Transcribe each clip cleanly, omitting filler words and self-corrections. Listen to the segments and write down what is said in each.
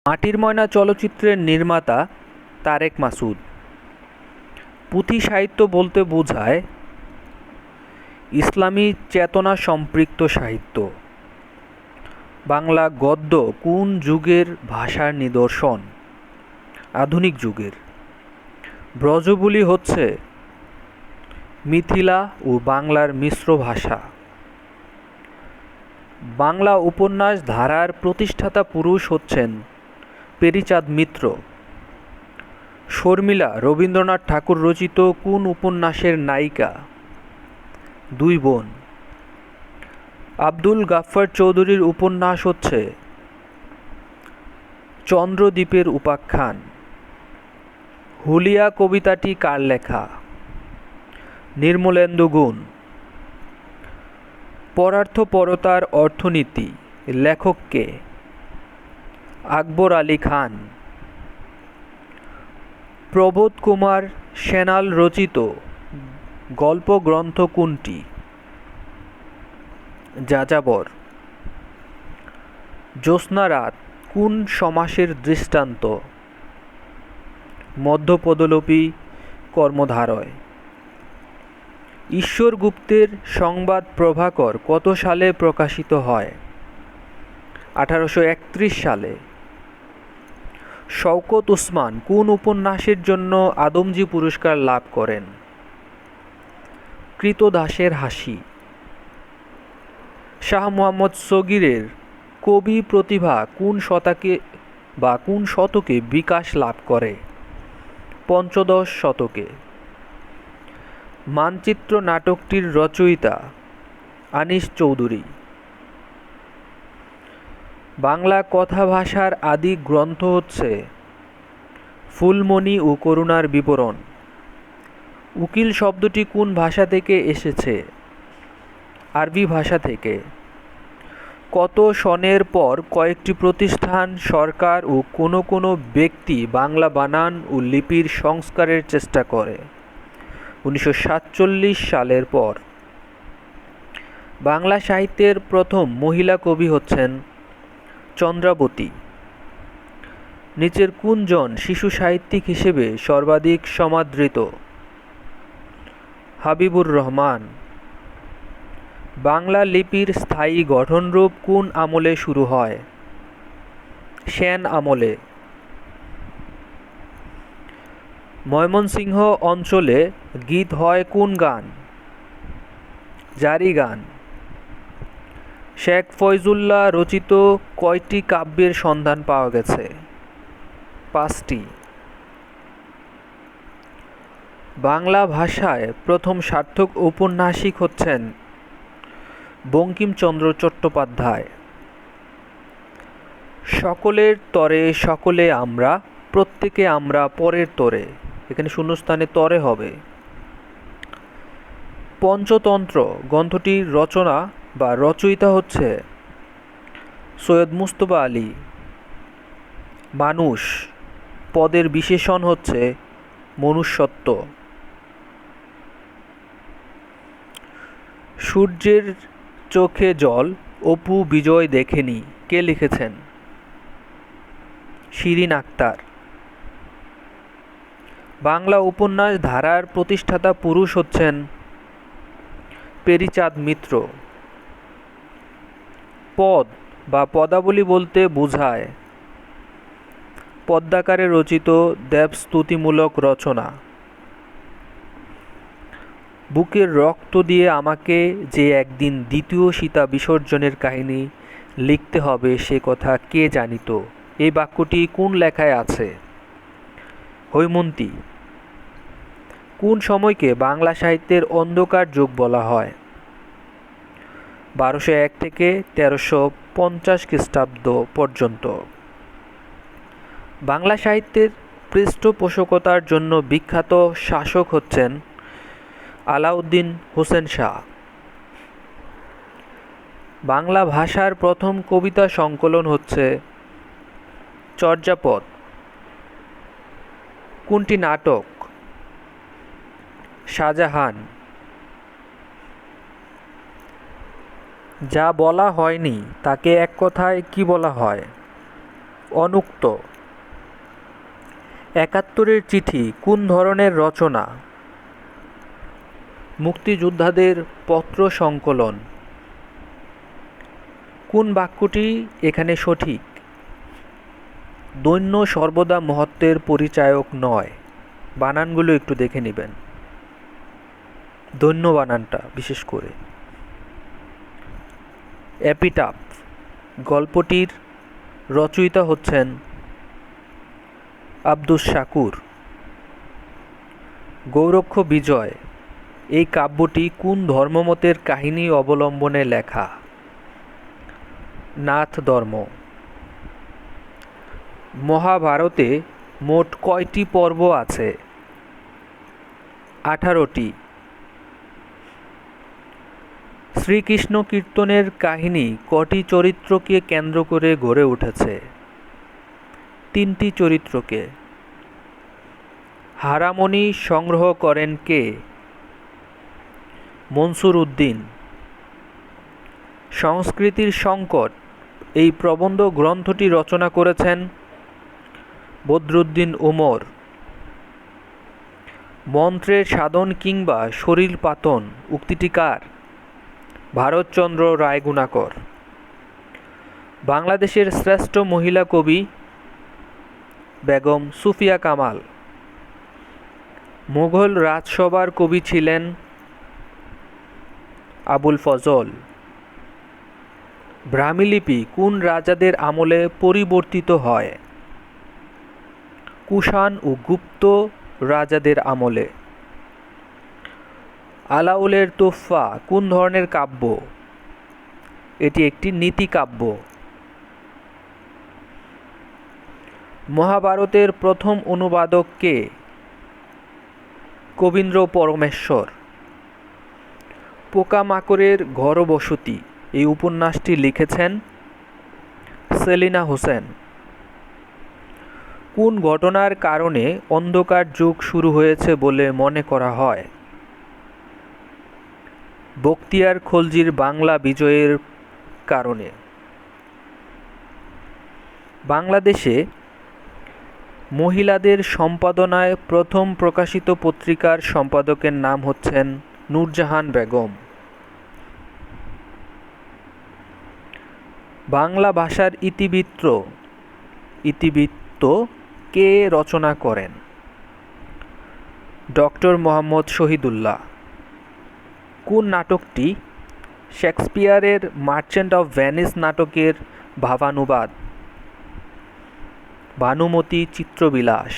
মাটির ময়না চলচ্চিত্রের নির্মাতা তারেক মাসুদ। পুঁথি সাহিত্য বলতে বোঝায় ইসলামী চেতনা সম্পৃক্ত সাহিত্য। বাংলা গদ্য কোন যুগের ভাষার নিদর্শন? আধুনিক যুগের। ব্রজবুলি হচ্ছে মিথিলা ও বাংলার মিশ্র ভাষা। বাংলা উপন্যাস ধারার প্রতিষ্ঠাতা পুরুষ হচ্ছেন পেরিচাঁদ মিত্র। শর্মিলা রবীন্দ্রনাথ ঠাকুর রচিত কোন উপন্যাসের নায়িকা? দুই বোন। আব্দুল গাফফার চৌধুরীর উপন্যাস হচ্ছে চন্দ্রদ্বীপের উপাখ্যান। হুলিয়া কবিতাটি কার লেখা? নির্মলেন্দু গুণ। পরার্থপরতার অর্থনীতি লেখক কে? আকবর আলী খান। প্রবোধ কুমার সেনাল রচিত গল্পগ্রন্থ কোনটি? যাযাবর। জ্যোৎস্না রাত কোন সমাসের দৃষ্টান্ত? মধ্যপদলোপী কর্মধারয়। ঈশ্বর গুপ্তের সংবাদ প্রভাকর কত সালে প্রকাশিত হয়? 1831 সালে। শওকত উসমান কোন উপন্যাসের জন্য আদমজী পুরস্কার লাভ করেন? কৃতদাসের হাসি। শাহ মুহাম্মদ সগীরের কবি প্রতিভা কোন শতকে বিকাশ লাভ করে? পঞ্চদশ শতকে। মানচিত্র নাটকটির রচয়িতা আনিস চৌধুরী। বাংলা কথা ভাষার আদি গ্রন্থ হচ্ছে ফুলমণি ও করুণার বিবরণ। উকিল শব্দটি কোন ভাষা থেকে এসেছে? আরবি ভাষা থেকে। কত সনের পর কয়েকটি প্রতিষ্ঠান, সরকার ও কোনো কোনো ব্যক্তি বাংলা বানান ও লিপির সংস্কারের চেষ্টা করে? 1947 সালের পর। বাংলা সাহিত্যের প্রথম মহিলা কবি হচ্ছেন চন্দ্রাবতী। নিচের কোনজন শিশু সাহিত্যিক হিসেবে সর্বাধিক সমাদৃত? হাবিবুর রহমান। বাংলা লিপির স্থায়ী গঠনরূপ কোন আমলে শুরু হয়? সেন আমলে। ময়মনসিংহ অঞ্চলে গীত হয় কোন গান? জারি গান। শেখ ফয়জুল্লাহ রচিত কয়টি কাব্যের সন্ধান পাওয়া গেছে? 5টি। বাংলা ভাষায় প্রথম সার্থক ঔপন্যাসিক হচ্ছেন বঙ্কিমচন্দ্র চট্টোপাধ্যায়। সকলের তরে সকলে আমরা, প্রত্যেকে আমরা পরের তরে। এখানে শূন্যস্থানে তরে হবে। পঞ্চতন্ত্র গ্রন্থটির রচনা বা রচয়িতা হচ্ছে সৈয়দ মুজতবা আলী। মানুষ পদের বিশেষণ হচ্ছে মনুষ্যত্ব। সূর্যের চোখে জল অপু বিজয় দেখেনি কে লিখেছেন? শিরিন আক্তার। বাংলা উপন্যাস ধারার প্রতিষ্ঠাতা পুরুষ হচ্ছেন পেরিচাঁদ মিত্র। পদ বা পদাবলী বলতে বোঝায় পদ্মাকারে রচিত দেবস্তুতিমূলক রচনা। বুকের রক্ত দিয়ে আমাকে যে একদিন দ্বিতীয় সীতা বিসর্জনের কাহিনী লিখতে হবে সে কথা কে জানিত? এই বাক্যটি কোন লেখায় আছে? হৈমন্তী। কোন সময়কে বাংলা সাহিত্যের অন্ধকার যুগ বলা হয়? 1201 থেকে 1350 খ্রিস্টাব্দ পর্যন্ত। বাংলা সাহিত্যের পৃষ্ঠপোষকতার জন্য বিখ্যাত শাসক হচ্ছেন আলাউদ্দিন হোসেন শাহ। বাংলা ভাষার প্রথম কবিতা সংকলন হচ্ছে চর্যাপদ। কোনটি নাটক? শাহজাহান। যা বলা হয়নি তাকে এক কথায় কি বলা হয়? অনুক্ত। একাত্তরের চিঠি কোন ধরনের রচনা? মুক্তিযোদ্ধাদের পত্র সংকলন। কোন বাক্যটি এখানে সঠিক? দৈন্য সর্বদা মহত্বের পরিচায়ক নয়। বানানগুলো একটু দেখে নেবেন, দৈন্য বানানটা বিশেষ করে। এপিটাফ গল্পটির রচয়িতা হচ্ছেন আব্দুস শাকুর। গৌরক্ষ বিজয় এই কাব্যটি কোন ধর্মমতের কাহিনী অবলম্বনে লেখা? নাথ ধর্ম। মহাভারতে মোট কয়টি পর্ব আছে? 18টি। শ্রীকৃষ্ণ কীর্তনের কাহিনী কটি চরিত্রকে কেন্দ্র করে গড়ে উঠেছে? 3টি চরিত্রকে। হারামণি সংগ্রহ করেন কে? মনসুর উদ্দিন। সংস্কৃতির সংকট এই প্রবন্ধ গ্রন্থটি রচনা করেছেন বদরুদ্দীন উমর। মন্ত্রের সাধন কিংবা শরীর পাতন উক্তিটি কার? ভারতচন্দ্র রায়গুণাকর। বাংলাদেশের শ্রেষ্ঠ মহিলা কবি বেগম সুফিয়া কামাল। মুঘল রাজসভার কবি ছিলেন আবুল ফজল। ব্রাহ্মীলিপি কোন রাজাদের আমলে পরিবর্তিত হয়? কুষাণ ও গুপ্ত রাজাদের আমলে। আলাউলের তোহফা কোন ধরনের কাব্য? এটি একটি নীতি কাব্য। মহাভারতের প্রথম অনুবাদক কে? কবীন্দ্র পরমেশ্বর। পোকামাকড়ের ঘরবসতি এই উপন্যাসটি লিখেছেন সেলিনা হোসেন। কোন ঘটনার কারণে অন্ধকার যুগ শুরু হয়েছে বলে মনে করা হয়? বখতিয়ার খলজির বাংলা বিজয়ের কারণে। বাংলাদেশে মহিলাদের সম্পাদনায় প্রথম প্রকাশিত পত্রিকার সম্পাদকের নাম হচ্ছেন নূরজাহান বেগম। বাংলা ভাষার ইতিবৃত্ত কে রচনা করেন? ডক্টর মোহাম্মদ শহীদুল্লাহ। কোন নাটকটি শেক্সপিয়ারের মার্চেন্ট অফ ভেনিস নাটকের ভাবানুবাদ? ভানুমতি চিত্রবিলাস।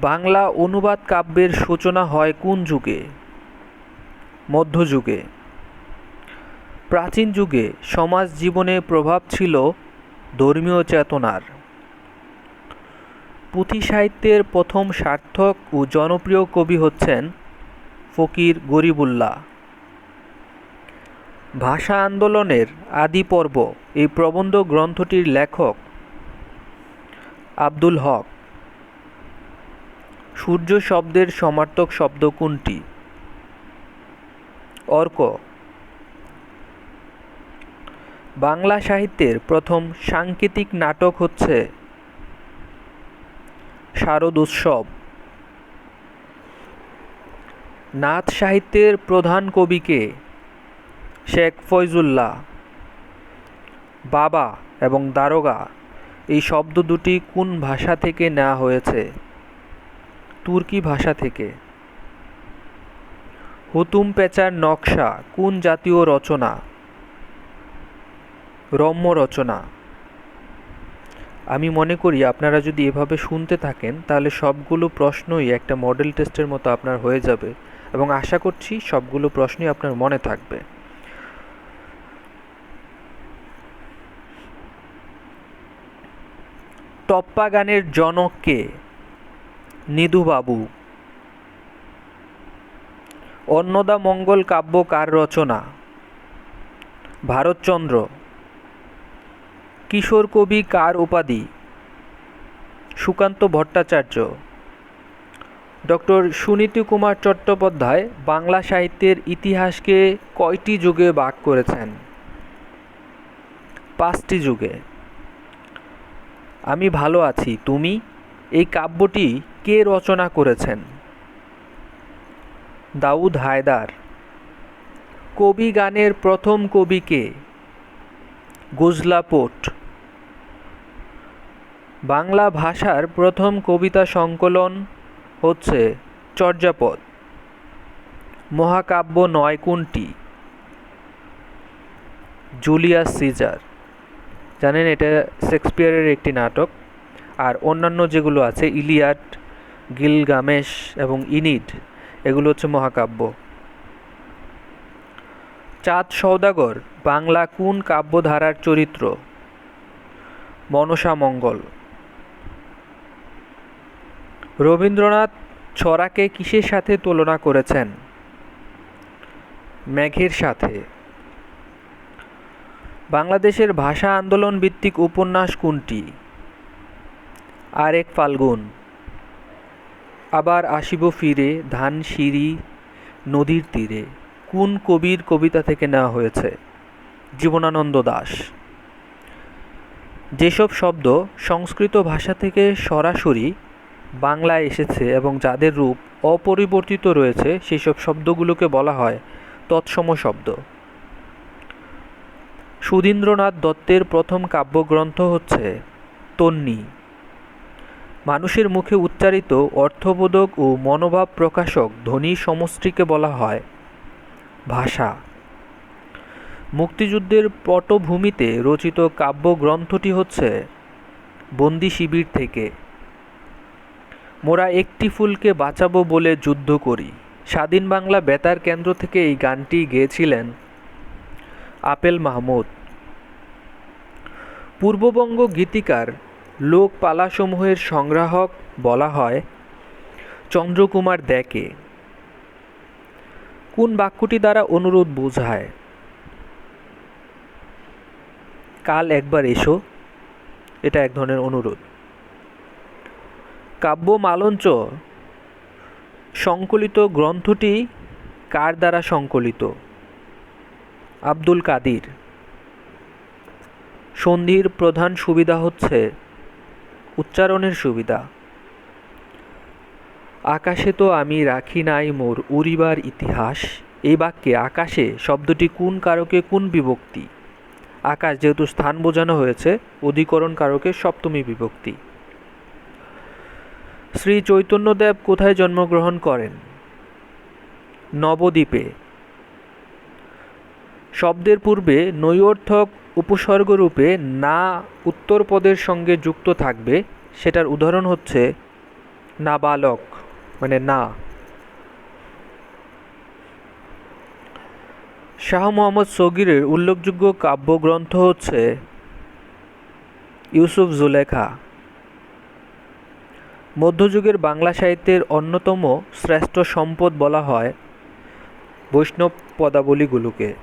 বাংলা অনুবাদ কাব্যের সূচনা হয় কোন যুগে? মধ্যযুগে। প্রাচীন যুগে সমাজ জীবনে প্রভাব ছিল ধর্মীয় চেতনার। পুঁথি সাহিত্যের প্রথম সার্থক ও জনপ্রিয় কবি হচ্ছেন ফকির গরিবুল্লাহ। ভাষা আন্দোলনের আদি পর্ব এই প্রবন্ধ গ্রন্থটির লেখক আব্দুল হক। সূর্য শব্দের সমার্থক শব্দ কোনটি? অর্ক। বাংলা সাহিত্যের প্রথম সাংকেতিক নাটক হচ্ছে শারদ উৎসব। নাথ সাহিত্যের প্রধান কবি কে? শেখ ফয়জুল্লাহ। বাবা এবং দারোগা এই শব্দ দুটি কোন ভাষা থেকে নেওয়া হয়েছে? তুর্কি ভাষা থেকে। হুতুম পেঁচার নকশা কোন জাতীয় রচনা? রম্য রচনা। আমি মনে করি আপনারা যদি এভাবে শুনতে থাকেন তাহলে সবগুলো প্রশ্নই একটা মডেল টেস্টের মতো আপনার হয়ে যাবে এবং আশা করছি সবগুলো প্রশ্নই আপনার মনে থাকবে। টপ্পা গানের জনক কে? নিধুবাবু। অন্নদামঙ্গল কাব্য কার রচনা? ভারতচন্দ্র। কিশোর কবি কার উপাধি? সুকান্ত ভট্টাচার্য। ডক্টর সুনীতি কুমার চট্টোপাধ্যায় বাংলা সাহিত্যের ইতিহাসকে কয়টি যুগে ভাগ করেছেন? 5টি যুগে। আমি ভালো আছি, তুমি, এই কাব্যটি কে রচনা করেছেন? দাউদ হায়দার। কবি গানের প্রথম কবি কে? গুজলাপোট। বাংলা ভাষার প্রথম কবিতা সংকলন হচ্ছে চর্যাপদ। মহাকাব্য নয় কোনটি? Julius Caesar. জানেন এটা শেক্সপিয়ারের একটি নাটক। আর অন্যান্য যেগুলো আছে ইলিয়াড, গিলগামেশ এবং ইনিড, এগুলো হচ্ছে মহাকাব্য। চাঁদ সওদাগর বাংলা কোন কাব্যধারার চরিত্র? মনসা মঙ্গল। রবীন্দ্রনাথ ছড়াকে কিসের সাথে তুলনা করেছেন? মেঘের সাথে। বাংলাদেশের ভাষা আন্দোলন ভিত্তিক উপন্যাস কোনটি? আরেক ফাল্গুন। আবার আসিব ফিরে, ধানসিঁড়ি নদীর তীরে কোন কবির কবিতা থেকে নেওয়া হয়েছে? জীবনানন্দ দাশ। যেসব শব্দ সংস্কৃত ভাষা থেকে সরাসরি বাংলায় এসেছে এবং যাদের রূপ অপরিবর্তিত রয়েছে সেসব শব্দগুলোকে বলা হয় তৎসম শব্দ। সুধীন্দ্রনাথ দত্তের প্রথম কাব্যগ্রন্থ হচ্ছে তন্বী। মানুষের মুখে উচ্চারিত অর্থবোধক ও মনোভাব প্রকাশক ধ্বনি সমষ্টিকে বলা হয় ভাষা। মুক্তিযুদ্ধের পটভূমিতে রচিত কাব্যগ্রন্থটি হচ্ছে বন্দি শিবির থেকে। মোরা একটি ফুলকে বাঁচাবো বলে যুদ্ধ করি। স্বাধীন বাংলা বেতার কেন্দ্র থেকে এই গানটি গেয়েছিলেন আপেল মাহমুদ। পূর্ববঙ্গ গীতিকার লোকপালাসমূহের সংগ্রাহক বলা হয় চন্দ্রকুমার দেকে। কোন বাক্যটি দ্বারা অনুরোধ বোঝায়? কাল একবার এসো, এটা এক ধরনের অনুরোধ। কাব্য মালঞ্চ সংকলিত গ্রন্থটি কার দ্বারা সংকলিত? আব্দুল কাদির। সন্ধির প্রধান সুবিধা হচ্ছে উচ্চারণের সুবিধা। আকাশে তো আমি রাখি নাই মোর উড়িবার ইতিহাস, এই বাক্যে আকাশে শব্দটি কোন কারকে কোন বিভক্তি? আকাশ যেহেতু স্থান বোঝানো হয়েছে, অধিকরণ কারকে সপ্তমী বিভক্তি। শ্রী চৈতন্যদেব কোথায় জন্মগ্রহণ করেন? নবদ্বীপে। শব্দের পূর্বে নৈয়র্থক উপসর্গরূপে না উত্তরপদের সঙ্গে যুক্ত থাকবে, সেটার উদাহরণ হচ্ছে নাবালক, মানে না। শাহ মোহাম্মদ সগীরের উল্লেখযোগ্য কাব্যগ্রন্থ হচ্ছে ইউসুফ জুলেখা। মধ্যযুগের বাংলা সাহিত্যের অন্যতম শ্রেষ্ঠ সম্পদ বলা হয় বৈষ্ণব পদাবলীগুলোকে।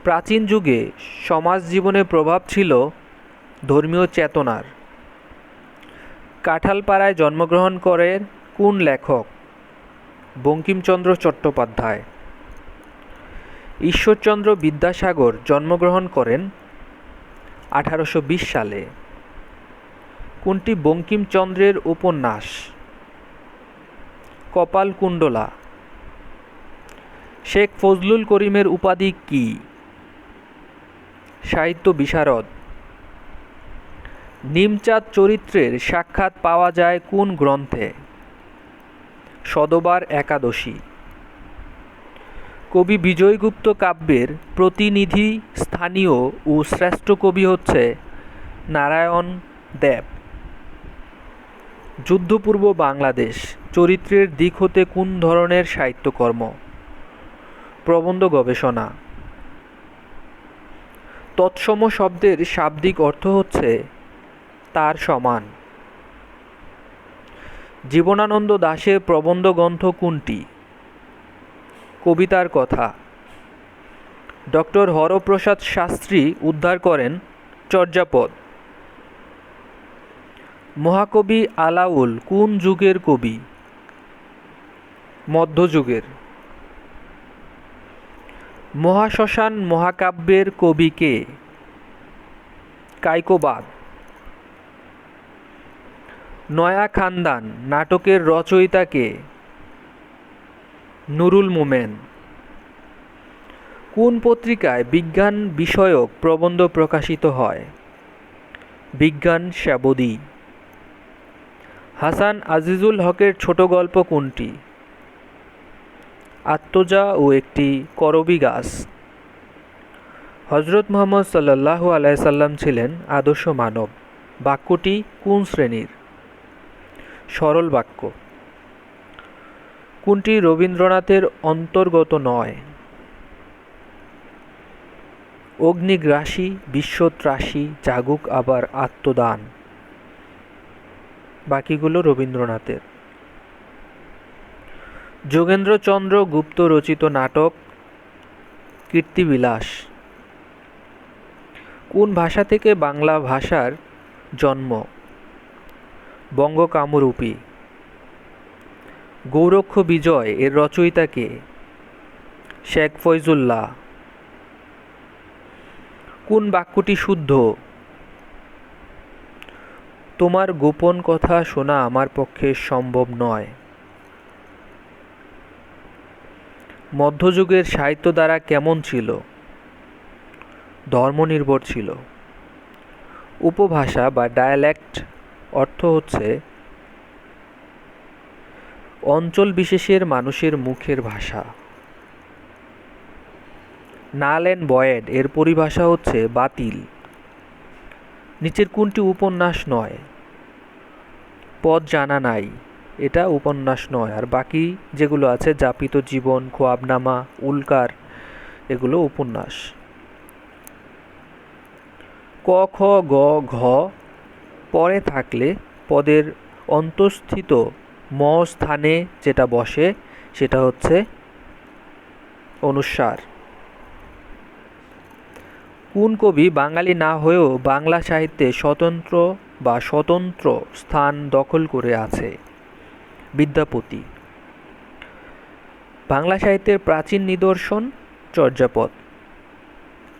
প্রাচীন যুগে সমাজ জীবনে প্রভাব ছিল ধর্মীয় চেতনার। কাঁঠালপাড়ায় জন্মগ্রহণ করেন কোন লেখক? বঙ্কিমচন্দ্র চট্টোপাধ্যায়। ঈশ্বরচন্দ্র বিদ্যাসাগর জন্মগ্রহণ করেন 1820 সালে। কোনটি বঙ্কিমচন্দ্রের উপন্যাস? কপালকুণ্ডলা। শেখ ফজলুল করিমের উপাধি কি? সাহিত্য বিশারদ। নিমচাঁদ চরিত্রের সাক্ষাৎ পাওয়া যায় কোন গ্রন্থে? সদবার একাদশী। কবি বিজয়গুপ্ত কাব্যের প্রতিনিধি স্থানীয় ও শ্রেষ্ঠ কবি হচ্ছে নারায়ণ দেব। যুদ্ধপূর্ব বাংলাদেশ চরিত্রের দিক হতে কোন ধরনের সাহিত্যকর্ম? প্রবন্ধ গবেষণা। তৎসম শব্দের শাব্দিক অর্থ হচ্ছে তার সমান। জীবনানন্দ দাশের প্রবন্ধ গ্রন্থ কোনটি? কবিতার কথা। ডক্টর হরপ্রসাদ শাস্ত্রী উদ্ধার করেন চর্যাপদ। মহাকবি আলাউল কোন যুগের কবি? মধ্যযুগের। মহাশ্মশান মহাকাব্যের কবি কে? কায়কোবাদ। নয়া খানদান নাটকের রচয়িতা কে? নুরুল মোমেন। কোন পত্রিকায় বিজ্ঞান বিষয়ক প্রবন্ধ প্রকাশিত হয়? বিজ্ঞান সেবদী। হাসান আজিজুল হকের ছোট গল্প কোনটি? আত্মজা ও একটি করবী গাছ। হজরত মুহাম্মদ সাল্লাল্লাহু আলাইহি সাল্লাম ছিলেন আদর্শ মানব। বাক্যটি কোন শ্রেণীর? সরল বাক্য। কোনটি রবীন্দ্রনাথের অন্তর্গত নয়? অগ্নিগ্রাসী, বিশ্বত্রাসী, জাগুক আবার আত্মদান। বাকিগুলো রবীন্দ্রনাথের। যোগেন্দ্রচন্দ্র গুপ্ত রচিত নাটক কীর্তিবিলাস। কোন ভাষা থেকে বাংলা ভাষার জন্ম? বঙ্গকামরূপী। গৌরক্ষ বিজয় এর রচয়িতা কে? শেখ ফয়জুল্লাহ। কোন বাক্যটি শুদ্ধ? তোমার গোপন কথা শোনা আমার পক্ষে সম্ভব নয়। মধ্যযুগের সাহিত্য ধারা কেমন ছিল? ধর্মনির্ভর ছিল। উপভাষা বা ডায়ালেক্ট অর্থ হচ্ছে অঞ্চল বিশেষের মানুষের মুখের ভাষা। নাল অ্যান্ড বয়েড এর পরিভাষা হচ্ছে বাতিল। নিচের কোনটি উপন্যাস নয়? পথ জানা নাই, এটা উপন্যাস নয়। আর বাকি যেগুলো আছে যাপিত জীবন, খোয়াবনামা, উল্কার, এগুলো উপন্যাস। ক খ গ ঘ পরে থাকলে পদের অন্তঃস্থিত ম স্থানে যেটা বসে সেটা হচ্ছে অনুস্বার। কোন কবি বাঙালি না হয়েও বাংলা সাহিত্যে স্বতন্ত্র স্থান দখল করে আছে? বিদ্যাপতি। বাংলা সাহিত্যের প্রাচীন নিদর্শন চর্যাপদ।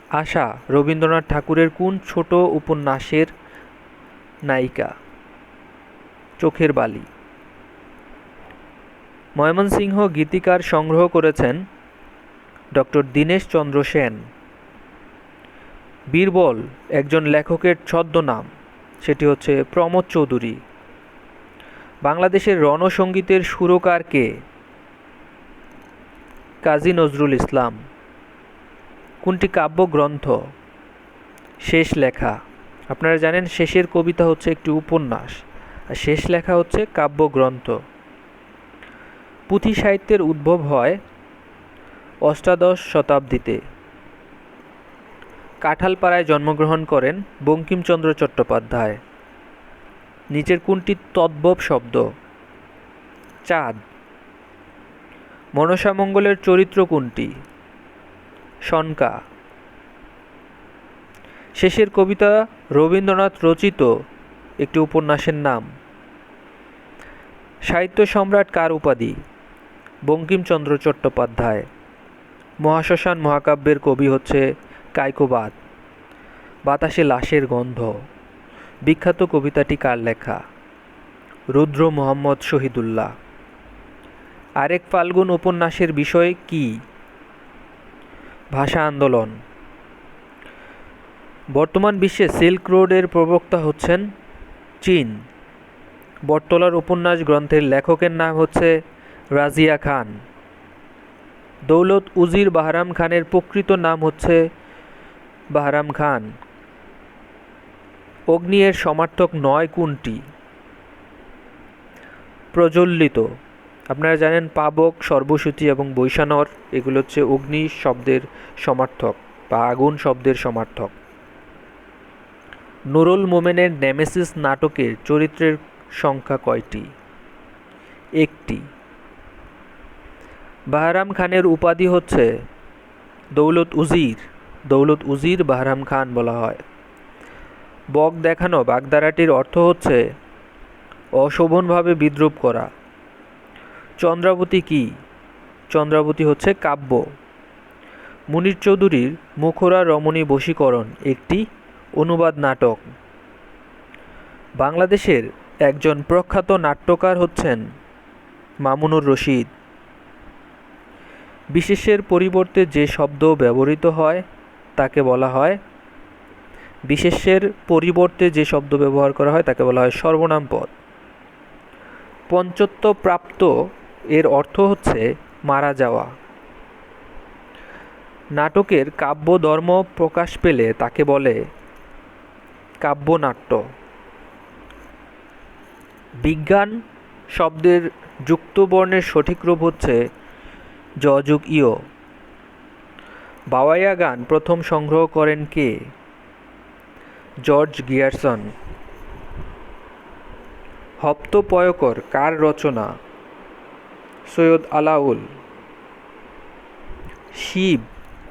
আশা রবীন্দ্রনাথ ঠাকুরের কোন ছোট উপন্যাসের নায়িকা? চোখের বালি। ময়মনসিংহ গীতিকার সংগ্রহ করেছেন ডক্টর দীনেশ চন্দ্র সেন। বীরবল একজন লেখকের ছদ্মনাম, সেটি হচ্ছে প্রমোদ চৌধুরী। বাংলাদেশের রণসঙ্গীতের সুরকার কে? কাজী নজরুল ইসলাম। কোনটি কাব্যগ্রন্থ? শেষ লেখা। আপনারা জানেন শেষের কবিতা হচ্ছে একটি উপন্যাস, আর শেষ লেখা হচ্ছে কাব্যগ্রন্থ। পুঁথি সাহিত্যের উদ্ভব হয় অষ্টাদশ শতাব্দীতে। কাঁঠালপাড়ায় জন্মগ্রহণ করেন বঙ্কিমচন্দ্র চট্টোপাধ্যায়। নিচের কোনটি তদ্ভব শব্দ? চাঁদ। মনসামঙ্গলের চরিত্র কোনটি? শনকা। শেষের কবিতা রবীন্দ্রনাথ রচিত একটি উপন্যাসের নাম। সাহিত্য সম্রাট কার উপাধি? বঙ্কিমচন্দ্র চট্টোপাধ্যায়। মহাশ্মশান মহাকাব্যের কবি হচ্ছে কায়কোবাদ। বাতাসে লাশের গন্ধ বিখ্যাত কবিতাটি কার লেখা? রুদ্র মোহাম্মদ শহীদুল্লাহ। আরেক ফাল্গুন উপন্যাসের বিষয় কি? ভাষা আন্দোলন। বর্তমান বিশ্বে সিল্ক রোডের প্রবক্তা হচ্ছেন চীন। বটতলার উপন্যাস গ্রন্থের লেখকের নাম হচ্ছে রাজিয়া খান। দৌলত উজির বাহরাম খানের প্রকৃত নাম হচ্ছে বাহরাম খান। অগ্নি এর সমার্থক নয় কোনটি? প্রজ্বলিত। আপনারা জানেন পাবক, সর্বসূচি এবং বৈশানর এগুলো হচ্ছে অগ্নি শব্দের সমার্থক বা আগুন শব্দের সমার্থক। নুরুল মোমেনের নেমেসিস নাটকের চরিত্রের সংখ্যা কয়টি? একটি। বাহরাম খানের উপাধি হচ্ছে দৌলত উজির। দৌলত উজির বাহরাম খান বলা হয়। বক দেখানো বাগধারাটির অর্থ হচ্ছে অশোভনভাবে বিদ্রূপ করা। চন্দ্রাবতী কি? চন্দ্রাবতী হচ্ছে কাব্য। মুনীর চৌধুরীর মুখরা রমণী বশীকরণ একটি অনুবাদ নাটক। বাংলাদেশের একজন প্রখ্যাত নাট্যকার হচ্ছেন মামুনুর রশিদ। বিশেষ্যের পরিবর্তে যে শব্দ ব্যবহৃত হয় তাকে বলা হয় বিশেষ্যের পরিবর্তে যে শব্দ ব্যবহার করা হয় তাকে বলা হয় সর্বনাম পদ। পঞ্চত্ব প্রাপ্ত এর অর্থ হচ্ছে মারা যাওয়া। নাটকের কাব্যধর্ম প্রকাশ পেলে তাকে বলে কাব্যনাট্য। বিজ্ঞান শব্দের যুক্ত বর্ণের সঠিক রূপ হচ্ছে জ যোগ ইয়। বাওয়াইয়া গান প্রথম সংগ্রহ করেন কে? George Grierson. হপ্তপয়কর কার রচনা? সৈয়দ আলাউল। শিব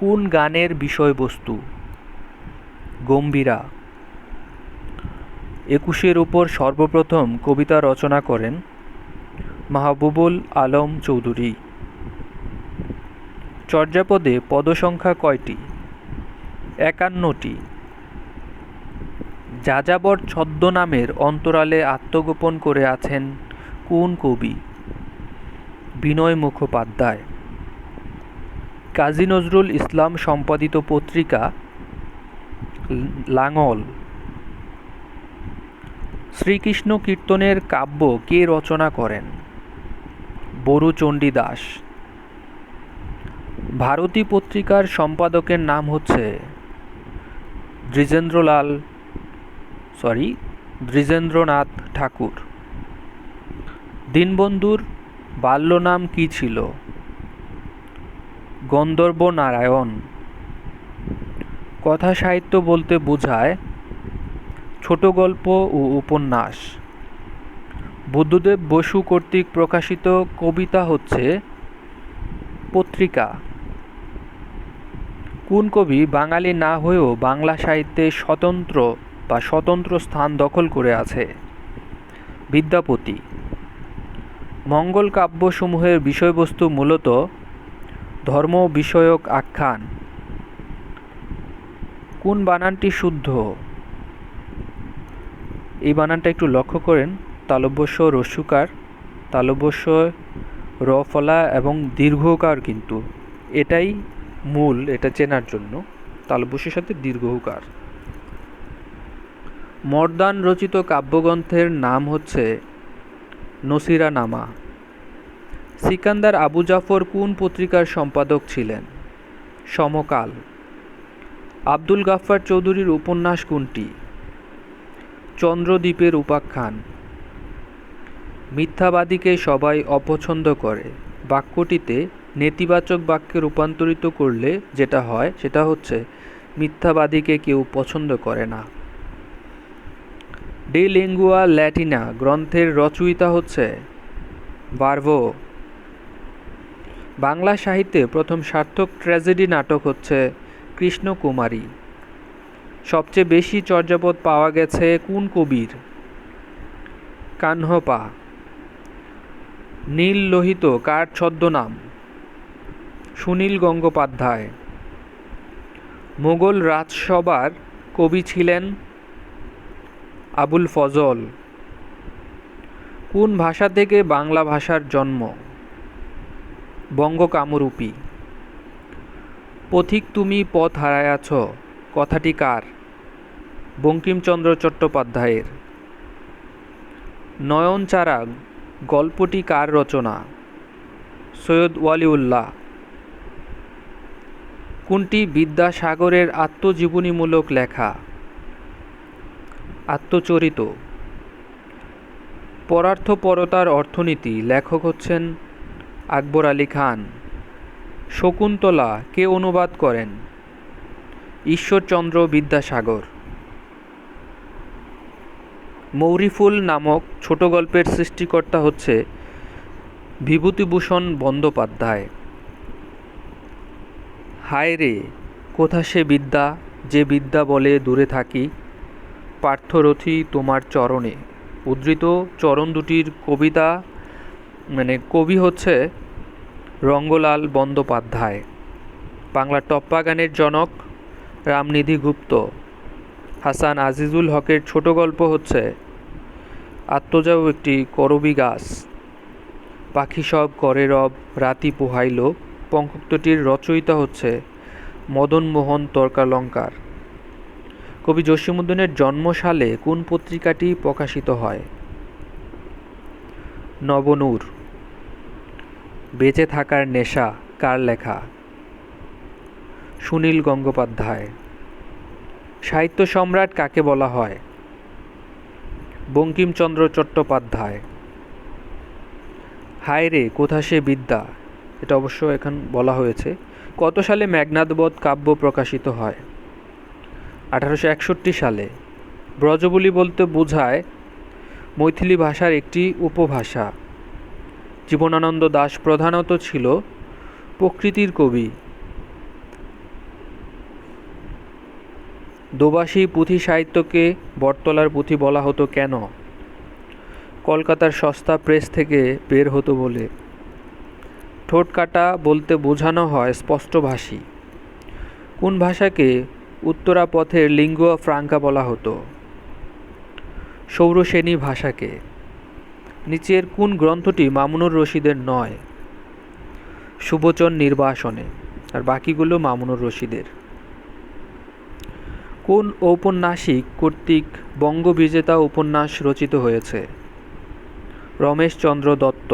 কোন গানের বিষয়বস্তু? গম্ভীরা। একুশের উপর সর্বপ্রথম কবিতা রচনা করেন মাহবুবুল আলম চৌধুরী। চর্যাপদে পদসংখ্যা কয়টি? 51টি। যাযাবর ছদ্মনামের অন্তরালে আত্মগোপন করে আছেন কোন কবি? বিনয় মুখোপাধ্যায়। কাজী নজরুল ইসলাম সম্পাদিত পত্রিকা লাঙল। শ্রীকৃষ্ণ কীর্তনের কাব্য কে রচনা করেন? বরুচণ্ডী দাস। ভারতী পত্রিকার সম্পাদকের নাম হচ্ছে দ্বিজেন্দ্রনাথ ঠাকুর। দীনবন্ধুর বাল্যনাম কি ছিল? গন্ধর্ব নারায়ণ। কথা সাহিত্য বলতে বোঝায় ছোট গল্প ও উপন্যাস। বুদ্ধদেব বসু কর্তৃক প্রকাশিত কবিতা হচ্ছে পত্রিকা। কোন কবি বাঙালি না হয়েও বাংলা সাহিত্যে স্বতন্ত্র স্থান দখল করে আছে? বিদ্যাপতি। মঙ্গল কাব্যসমূহের বিষয়বস্তু মূলত ধর্ম বিষয়ক আখ্যান। কোন বানানটি শুদ্ধ? এই বানানটা একটু লক্ষ্য করেন। তালব্যস্য রস্যকার, তালব্যস্য র ফলা এবং দীর্ঘকার, কিন্তু এটাই মূল, এটা চেনার জন্য তালব্যস্যের সাথে দীর্ঘকার। মর্দান রচিত কাব্যগ্রন্থের নাম হচ্ছে নসিরানামা। সিকান্দার আবু জাফর কোন পত্রিকার সম্পাদক ছিলেন? সমকাল। আব্দুল গাফফার চৌধুরীর উপন্যাস কোনটি? চন্দ্রদ্বীপের উপাখ্যান। মিথ্যাবাদীকে সবাই অপছন্দ করে বাক্যটিতে নেতিবাচক বাক্যে রূপান্তরিত করলে যেটা হয় সেটা হচ্ছে মিথ্যাবাদীকে কেউ পছন্দ করে না। ডে লিঙ্গুয়া ল্যাটিনা গ্রন্থের রচয়িতা হচ্ছে ভার্ভো। বাংলা সাহিত্যে প্রথম সার্থক ট্র্যাজেডি নাটক হচ্ছে কৃষ্ণকুমারী। সবচেয়ে বেশি চর্যাপদ পাওয়া গেছে কোন কবির? কানহপা। নীল লোহিত কার ছদ্মনাম? সুনীল গঙ্গোপাধ্যায়। মোগল রাজসভার কবি ছিলেন আবুল ফজল। কোন ভাষা থেকে বাংলা ভাষার জন্ম? বঙ্গকামরূপী। পথিক তুমি পথ হারায়াছ কথাটি কার? বঙ্কিমচন্দ্র চট্টোপাধ্যায়ের। নয়নচারা গল্পটি কার রচনা? সৈয়দ ওয়ালিউল্লাহ। কোনটি বিদ্যাসাগরের আত্মজীবনীমূলক লেখা? আত্মচরিত। পরার্থপরতার অর্থনীতি লেখক হচ্ছেন আকবর আলী খান। শকুন্তলা কে অনুবাদ করেন? ঈশ্বরচন্দ্র বিদ্যাসাগর। মৌরিফুল নামক ছোট গল্পের সৃষ্টিকর্তা হচ্ছে বিভূতিভূষণ বন্দ্যোপাধ্যায়। হায় রে কোথা সে বিদ্যা যে বিদ্যা বলে দূরে থাকি, পার্থরথী তোমার চরণে। উদ্ধৃত চরণ দুটির কবিতা কবি হচ্ছে রঙ্গলাল বন্দ্যোপাধ্যায়। বাংলা টপ্পা গানের জনক রামনিধি গুপ্ত। হাসান আজিজুল হকের ছোট গল্প হচ্ছে আত্মজাও একটি করবী গাছ, পাখি সব করে রব রাতি পোহাইল। পঙ্কোক্তিটির রচয়িতা হচ্ছে মদনমোহন তর্কালঙ্কার। কবি জসীমউদ্দীনের জন্মসালে কোন পত্রিকাটি প্রকাশিত হয়? নবনূর। বেঁচে থাকার নেশা কার লেখা? সুনীল গঙ্গোপাধ্যায়। সাহিত্য সম্রাট কাকে বলা হয়? বঙ্কিমচন্দ্র চট্টোপাধ্যায়। হায় রে কোথা সে বিদ্যা, এটা অবশ্য এখন বলা হয়েছে। কত সালে মেঘনাদবধ কাব্য প্রকাশিত হয়? 1861 সালে। ব্রজবুলি বলতে বোঝায় মৈথিলী ভাষার একটি উপভাষা। জীবনানন্দ দাশ প্রধানত ছিল প্রকৃতির কবি। দোভাষী পুঁথি সাহিত্যকে বটতলার পুঁথি বলা হতো কেন? কলকাতার সস্তা প্রেস থেকে বের হতো বলে। ঠোঁট কাটা বলতে বোঝানো হয় স্পষ্টভাষী। কোন ভাষাকে উত্তরাপথের লিঙ্গুয়া ফ্রাঙ্কা বলা হতো? সৌরসেনী ভাষাকে। নিচের কোন গ্রন্থটি মামুনুর রশিদের নয়? সুবচন নির্বাসনে, আর বাকিগুলো মামুনুর রশিদের। কোন ঔপন্যাসিক কর্তৃক বঙ্গবিজেতা উপন্যাস রচিত হয়েছে? রমেশচন্দ্র দত্ত।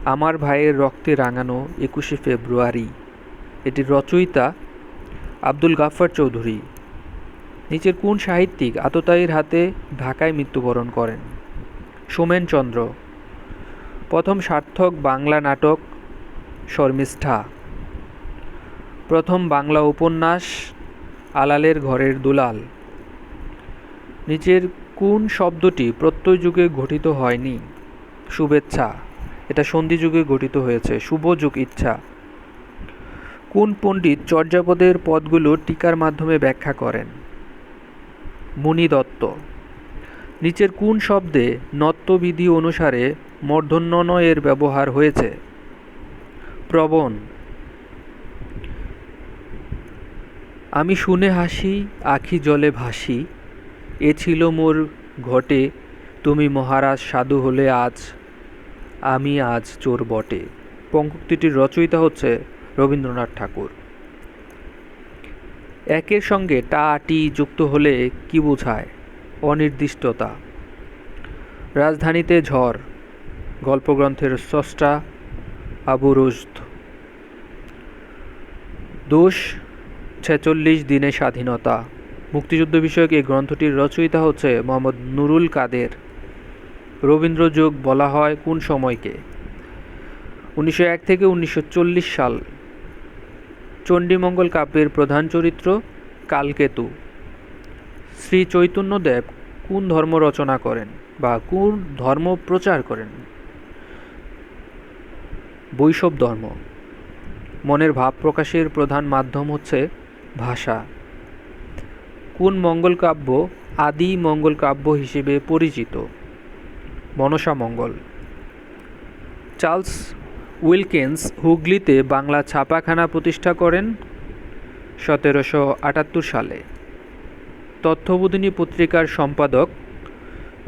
আমার ভাইয়ের রক্তে রাঙানো 21শে ফেব্রুয়ারি, এটির রচয়িতা আব্দুল গাফফার চৌধুরী। নিচের কোন সাহিত্যিক আততায়ীর হাতে ঢাকায় মৃত্যুবরণ করেন? সোমেনচন্দ্র। প্রথম সার্থক বাংলা নাটক শর্মিষ্ঠা। প্রথম বাংলা উপন্যাস আলালের ঘরের দুলাল। নিচের কোন শব্দটি প্রত্যয় যুগে গঠিত হয়নি? শুভেচ্ছা, এটা সন্ধি যুগে গঠিত হয়েছে। শুভ যুগ ইচ্ছা। কোন পণ্ডিত চর্যাপদের পদগুলো টিকার মাধ্যমে ব্যাখ্যা করেন? মুনি দত্ত। নিচের কোন শব্দে নত্যবিধি অনুসারে মূর্ধন্য এর ব্যবহার হয়েছে? প্রবণ। আমি শুনে হাসি আখি জলে ভাসি, এ ছিল মোর ঘটে, তুমি মহারাজ সাধু হলে আজ, আমি আজ চোর বটে। পঙ্কোক্তিটির রচয়িতা হচ্ছে রবীন্দ্রনাথ ঠাকুর। একের সঙ্গে টা টি যুক্ত হলে কি বোঝায়? অনির্দিষ্টতা। রাজধানীতে ঝড় গল্পগ্রন্থের স্রষ্টা আবু রুশদ। দোষ 46 দিনে স্বাধীনতা মুক্তিযুদ্ধ বিষয়ক এই গ্রন্থটির রচয়িতা হচ্ছে মোহাম্মদ নুরুল কাদের। রবীন্দ্রযুগ বলা হয় কোন সময়কে? 1901 থেকে 1940 সাল। চণ্ডীমঙ্গল কাব্যের প্রধান চরিত্র কালকেতু। শ্রী চৈতন্যদেব কোন ধর্ম রচনা করেন বা কোন ধর্ম প্রচার করেন? বৈষ্ণব ধর্ম। মনের ভাব প্রকাশের প্রধান মাধ্যম হচ্ছে ভাষা। কোন মঙ্গল কাব্য আদি মঙ্গল কাব্য হিসেবে পরিচিত? মনসা মঙ্গল। চার্লস উইলকিন্স হুগলিতে বাংলা ছাপাখানা প্রতিষ্ঠা করেন 1778 সালে। তথ্যবোধিনী পত্রিকার সম্পাদক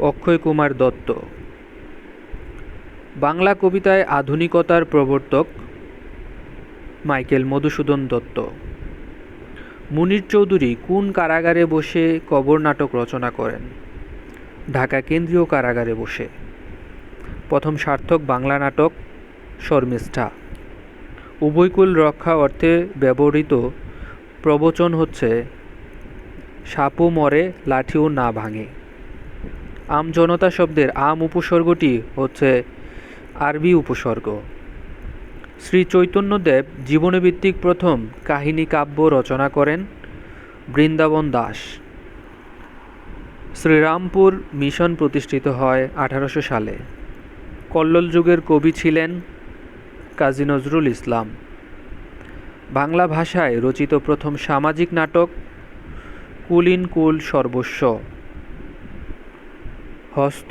অক্ষয় কুমার দত্ত। বাংলা কবিতায় আধুনিকতার প্রবর্তক মাইকেল মধুসূদন দত্ত। মুনির চৌধুরী কোন কারাগারে বসে কবর নাটক রচনা করেন? ঢাকা কেন্দ্রীয় কারাগারে বসে। প্রথম সার্থক বাংলা নাটক শর্মিষ্ঠা। উভয়কুল রক্ষা অর্থে ব্যবহৃত প্রবচন হচ্ছে সাপও মরে লাঠিও না ভাঙে। আমজনতা শব্দের আম উপসর্গটি হচ্ছে আরবি উপসর্গ। শ্রী চৈতন্যদেব জীবনভিত্তিক প্রথম কাহিনী কাব্য রচনা করেন বৃন্দাবন দাস। শ্রীরামপুর মিশন প্রতিষ্ঠিত হয় 1800 সালে। কল্লোল যুগের কবি ছিলেন কাজী নজরুল ইসলাম। বাংলা ভাষায় রচিত প্রথম সামাজিক নাটক কুলীন কুল সর্বস্ব। হস্ত,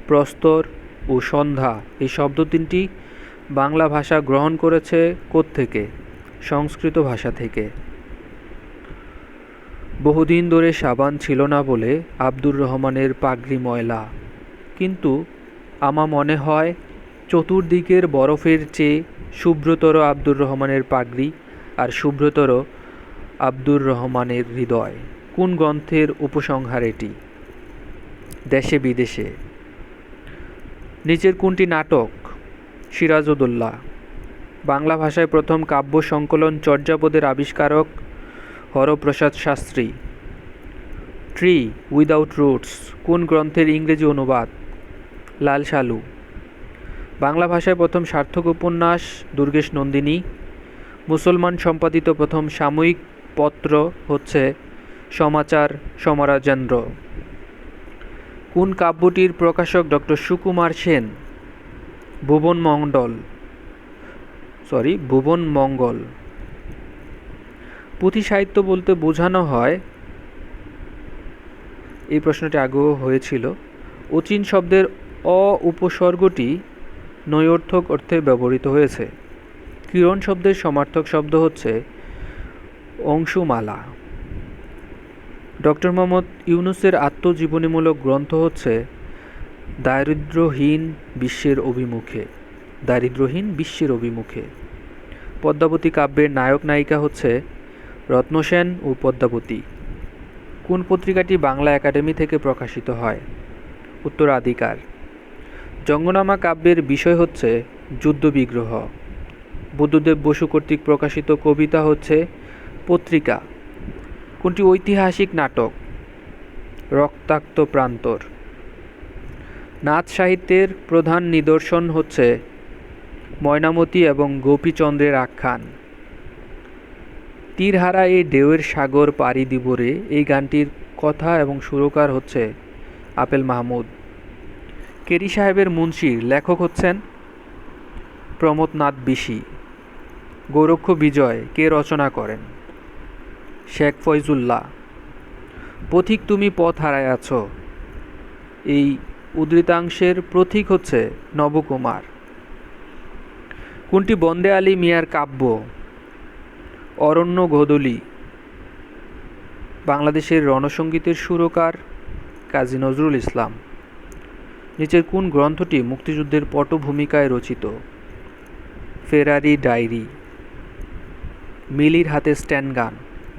প্রস্তর ও সন্ধ্যা এই শব্দ তিনটি বাংলা ভাষা গ্রহণ করেছে কোত্থেকে? সংস্কৃত ভাষা থেকে। বহুদিন ধরে সাবান ছিল না বলে আব্দুর রহমানের পাগড়ি ময়লা, কিন্তু আমার মনে হয় চতুর্দিকের বরফের চেয়ে শুভ্রতর আব্দুর রহমানের পাগড়ি আর শুভ্রতর আব্দুর রহমানের হৃদয়। কোন গ্রন্থের উপসংহার এটি? দেশে বিদেশে। নিচের কোনটি নাটক? সিরাজউদ্দৌলা। বাংলা ভাষায় প্রথম কাব্য সংকলন চর্যাপদের আবিষ্কারক Haraprasad Shastri. Tree without roots কোন গ্রন্থের ইংরেজি অনুবাদ? লাল সালু। বাংলা ভাষায় প্রথম সার্থক উপন্যাস দুর্গেশ নন্দিনী। মুসলমান সম্পাদিত প্রথম সাময়িক পত্র হচ্ছে সমাচার সমরাজেন্দ্র। কোন কাব্যটির প্রকাশক ডক্টর সুকুমার সেন? ভুবন মঙ্গল। পুঁথি সাহিত্য বলতে বোঝানো হয়, এই প্রশ্নটি আগেও হয়েছিল, অচিন শব্দের অ উপসর্গটি নৈর্থক অর্থে ব্যবহৃত হয়েছে। কিরণ শব্দের সমার্থক শব্দ হচ্ছে অংশুমালা। ডক্টর মোহাম্মদ ইউনূসের আত্মজীবনীমূলক গ্রন্থ হচ্ছে দারিদ্র্যহীন বিশ্বের অভিমুখে। পদ্মাবতী কাব্যের নায়ক নায়িকা হচ্ছে রত্নসেন ও পদ্মাবতী। কোন পত্রিকাটি বাংলা একাডেমি থেকে প্রকাশিত হয়? উত্তরাধিকার। জঙ্গনামা কাব্যের বিষয় হচ্ছে যুদ্ধবিগ্রহ। বুদ্ধদেব বসু কর্তৃক প্রকাশিত কবিতা হচ্ছে পত্রিকা। কোনটি ঐতিহাসিক নাটক? রক্তাক্ত প্রান্তর। নাচ সাহিত্যের প্রধান নিদর্শন হচ্ছে ময়নামতি এবং গোপীচন্দ্রের আখ্যান। তীরহারা এই ঢেউয়ের সাগর পাড়ি দিব রে, এই গানটির কথা এবং সুরকার হচ্ছে আপেল মাহমুদ। কেরি সাহেবের মুন্সির লেখক হচ্ছেন প্রমথনাথ বিশি। গোরক্ষ বিজয় কে রচনা করেন? শেখ ফয়জুল্লাহ। পথিক তুমি পথ হারাইয়াছ, এই উদ্ধৃতাংশের প্রতীক হচ্ছে নবকুমার। কোনটি বন্দে আলী মিয়ার কাব্য? অরণ্য গদলি। বাংলাদেশের রণসঙ্গীতের সুরকার কাজী নজরুল ইসলাম। নিচের কোন গ্রন্থটি মুক্তিযুদ্ধের পটভূমিকায় রচিত? ফেরারি ডায়েরি। মিলির হাতে স্ট্যান্ডগান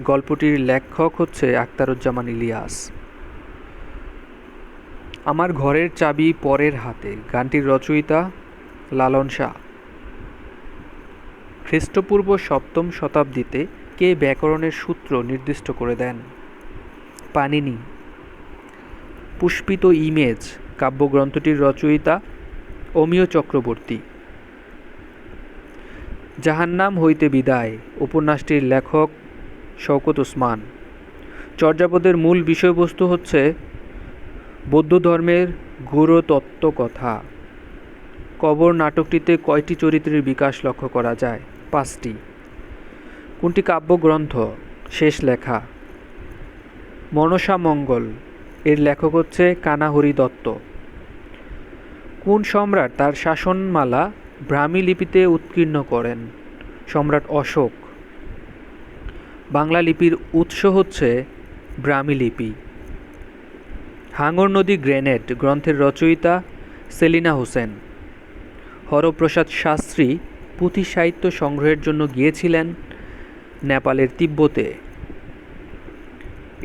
গল্পটির লেখক হচ্ছে আখতারুজ্জামান ইলিয়াস। আমার ঘরের চাবি পরের হাতে গানটির রচয়িতা লালন শাহ। খ্রিস্টপূর্ব 7ম শতাব্দীতে কে ব্যাকরণের সূত্র নির্দিষ্ট করে দেন? পাণিনি। পুষ্পিত ইমেজ কাব্যগ্রন্থটির রচয়িতা অমিয় চক্রবর্তী। জাহান্নাম হইতে বিদায় উপন্যাসটির লেখক শওকত ওসমান। চর্যাপদের মূল বিষয়বস্তু হচ্ছে বৌদ্ধ ধর্মের গূঢ় তত্ত্বকথা। কবর নাটকটিতে কয়টি চরিত্রের বিকাশ লক্ষ্য করা যায়? 5টি। কোনটি কাব্যগ্রন্থ? শেষ লেখা। মনসা মঙ্গল এর লেখক হচ্ছে কানাহরি দত্ত। কোন সম্রাট তার শাসনমালা ব্রাহ্মী লিপিতে উৎকীর্ণ করেন? সম্রাট অশোক। বাংলা লিপির উৎস হচ্ছে ব্রাহ্মী লিপি। হাঙর নদী গ্রেনেড গ্রন্থের রচয়িতা সেলিনা হোসেন। হরপ্রসাদ শাস্ত্রী পুঁথি সাহিত্য সংগ্রহের জন্য গিয়েছিলেন নেপালের তিব্বতে।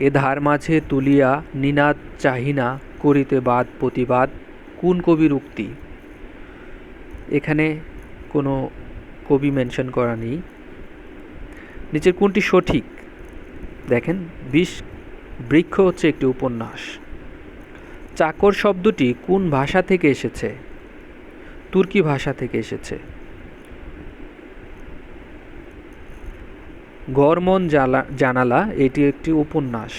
এ ধার মাঝে তুলিয়া নিনাদ চাহিনা করিতে বাদ প্রতিবাদ কোন কবির উক্তি? এখানে কোনো কবি মেনশন করা নেই। নিচের কোনটি সঠিক? দেখেন, বৃক্ষ হচ্ছে একটি উপন্যাস। চাকর শব্দটি কোন ভাষা থেকে এসেছে? তুর্কি ভাষা থেকে এসেছে। গরমন জানালা এটি একটি উপন্যাস।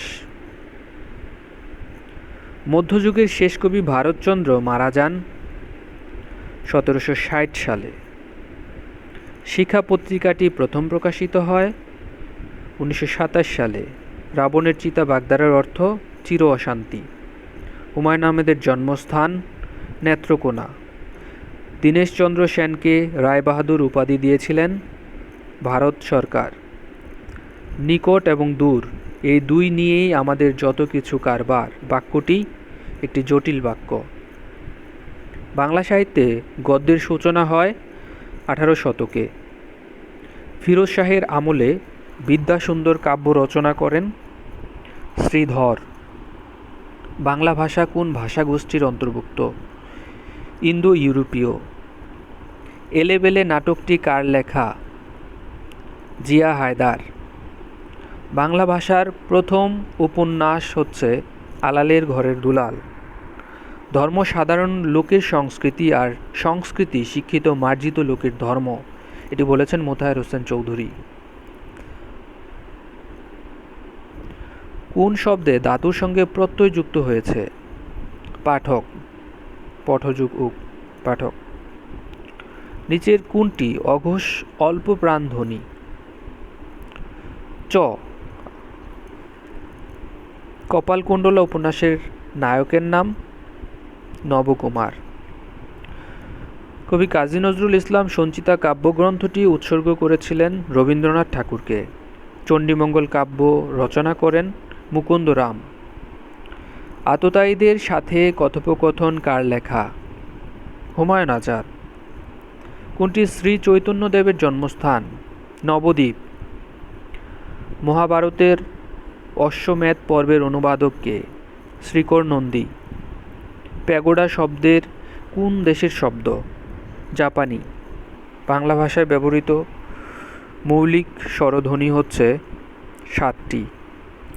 মধ্যযুগের শেষ কবি ভারতচন্দ্র মারা যান 1760 সালে। শিখা পত্রিকাটি প্রথম প্রকাশিত হয় 1927 সালে। রাবণের চিতা বাগদারার অর্থ চির অশান্তি। হুমায়ুন আহমেদের জন্মস্থান নেত্রকোনা। দীনেশচন্দ্র সেনকে রায়বাহাদুর উপাধি দিয়েছিলেন ভারত সরকার। নিকট এবং দূর এই দুই নিয়েই আমাদের যত কিছু কারবার বাক্যটি একটি জটিল বাক্য। বাংলা সাহিত্যে গদ্যের সূচনা হয় 18 শতকে। ফিরোজ শাহের আমলে বিদ্যাসুন্দর কাব্য রচনা করেন শ্রীধর। বাংলা ভাষা কোন ভাষাগোষ্ঠীর অন্তর্ভুক্ত? ইন্দো ইউরোপীয়। এলেবেলে নাটকটি কার লেখা? জিয়া হায়দার। বাংলা ভাষার প্রথম উপন্যাস হচ্ছে আলালের ঘরের দুলাল। ধর্ম সাধারণ লোকের সংস্কৃতি, আর সংস্কৃতি শিক্ষিত মার্জিত লোকের ধর্ম, এটি বলেছেন মোতাহার হোসেন চৌধুরী। কোন শব্দে ধাতুর সঙ্গে প্রত্যয় যুক্ত হয়েছে? পাঠক। পঠযোগ উক পাঠক। নিচের কোনটি অঘোষ অল্প প্রাণধ্বনি? চ। কপালকুণ্ডলা উপন্যাসের নায়কের নাম নবকুমার। কবি কাজী নজরুল ইসলাম সঞ্চিতা কাব্যগ্রন্থটি উৎসর্গ করেছিলেন রবীন্দ্রনাথ ঠাকুরকে। চণ্ডীমঙ্গল কাব্য রচনা করেন মুকুন্দ রাম। আততায়ীদের সাথে কথোপকথন কার লেখা? হুমায়ুন আজাদ। কোনটি শ্রী চৈতন্যদেবের জন্মস্থান? নবদ্বীপ। মহাভারতের অশ্বমেধ পর্বের অনুবাদক কে? শ্রীকর নন্দী। প্যাগোডা শব্দের কোন দেশের শব্দ? জাপানি। বাংলা ভাষায় ব্যবহৃত মৌলিক স্বরধ্বনি হচ্ছে 7টি।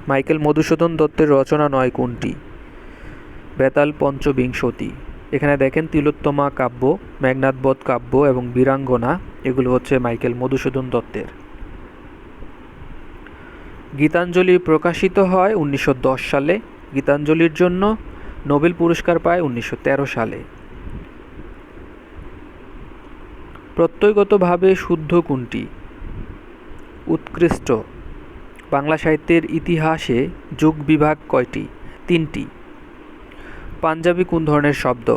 মাইকেল মধুসূদন দত্তের রচনা নয় কোনটি? বেতাল পঞ্চবিংশতি। এখানে দেখেন তিলোত্তমা কাব্য, মেঘনাদবধ কাব্য এবং বীরাঙ্গনা, এগুলো হচ্ছে মাইকেল মধুসূদন দত্তের। গীতাঞ্জলি প্রকাশিত হয় 1910 সালে। গীতাঞ্জলির জন্য নোবেল পুরস্কার পায় 1913 সালে। প্রত্যয়গতভাবে শুদ্ধ কোনটি? উৎকৃষ্ট। বাংলা সাহিত্যের ইতিহাসে যুগ বিভাগ কয়টি? 3টি। পাঞ্জাবি কোন ধরনের শব্দ?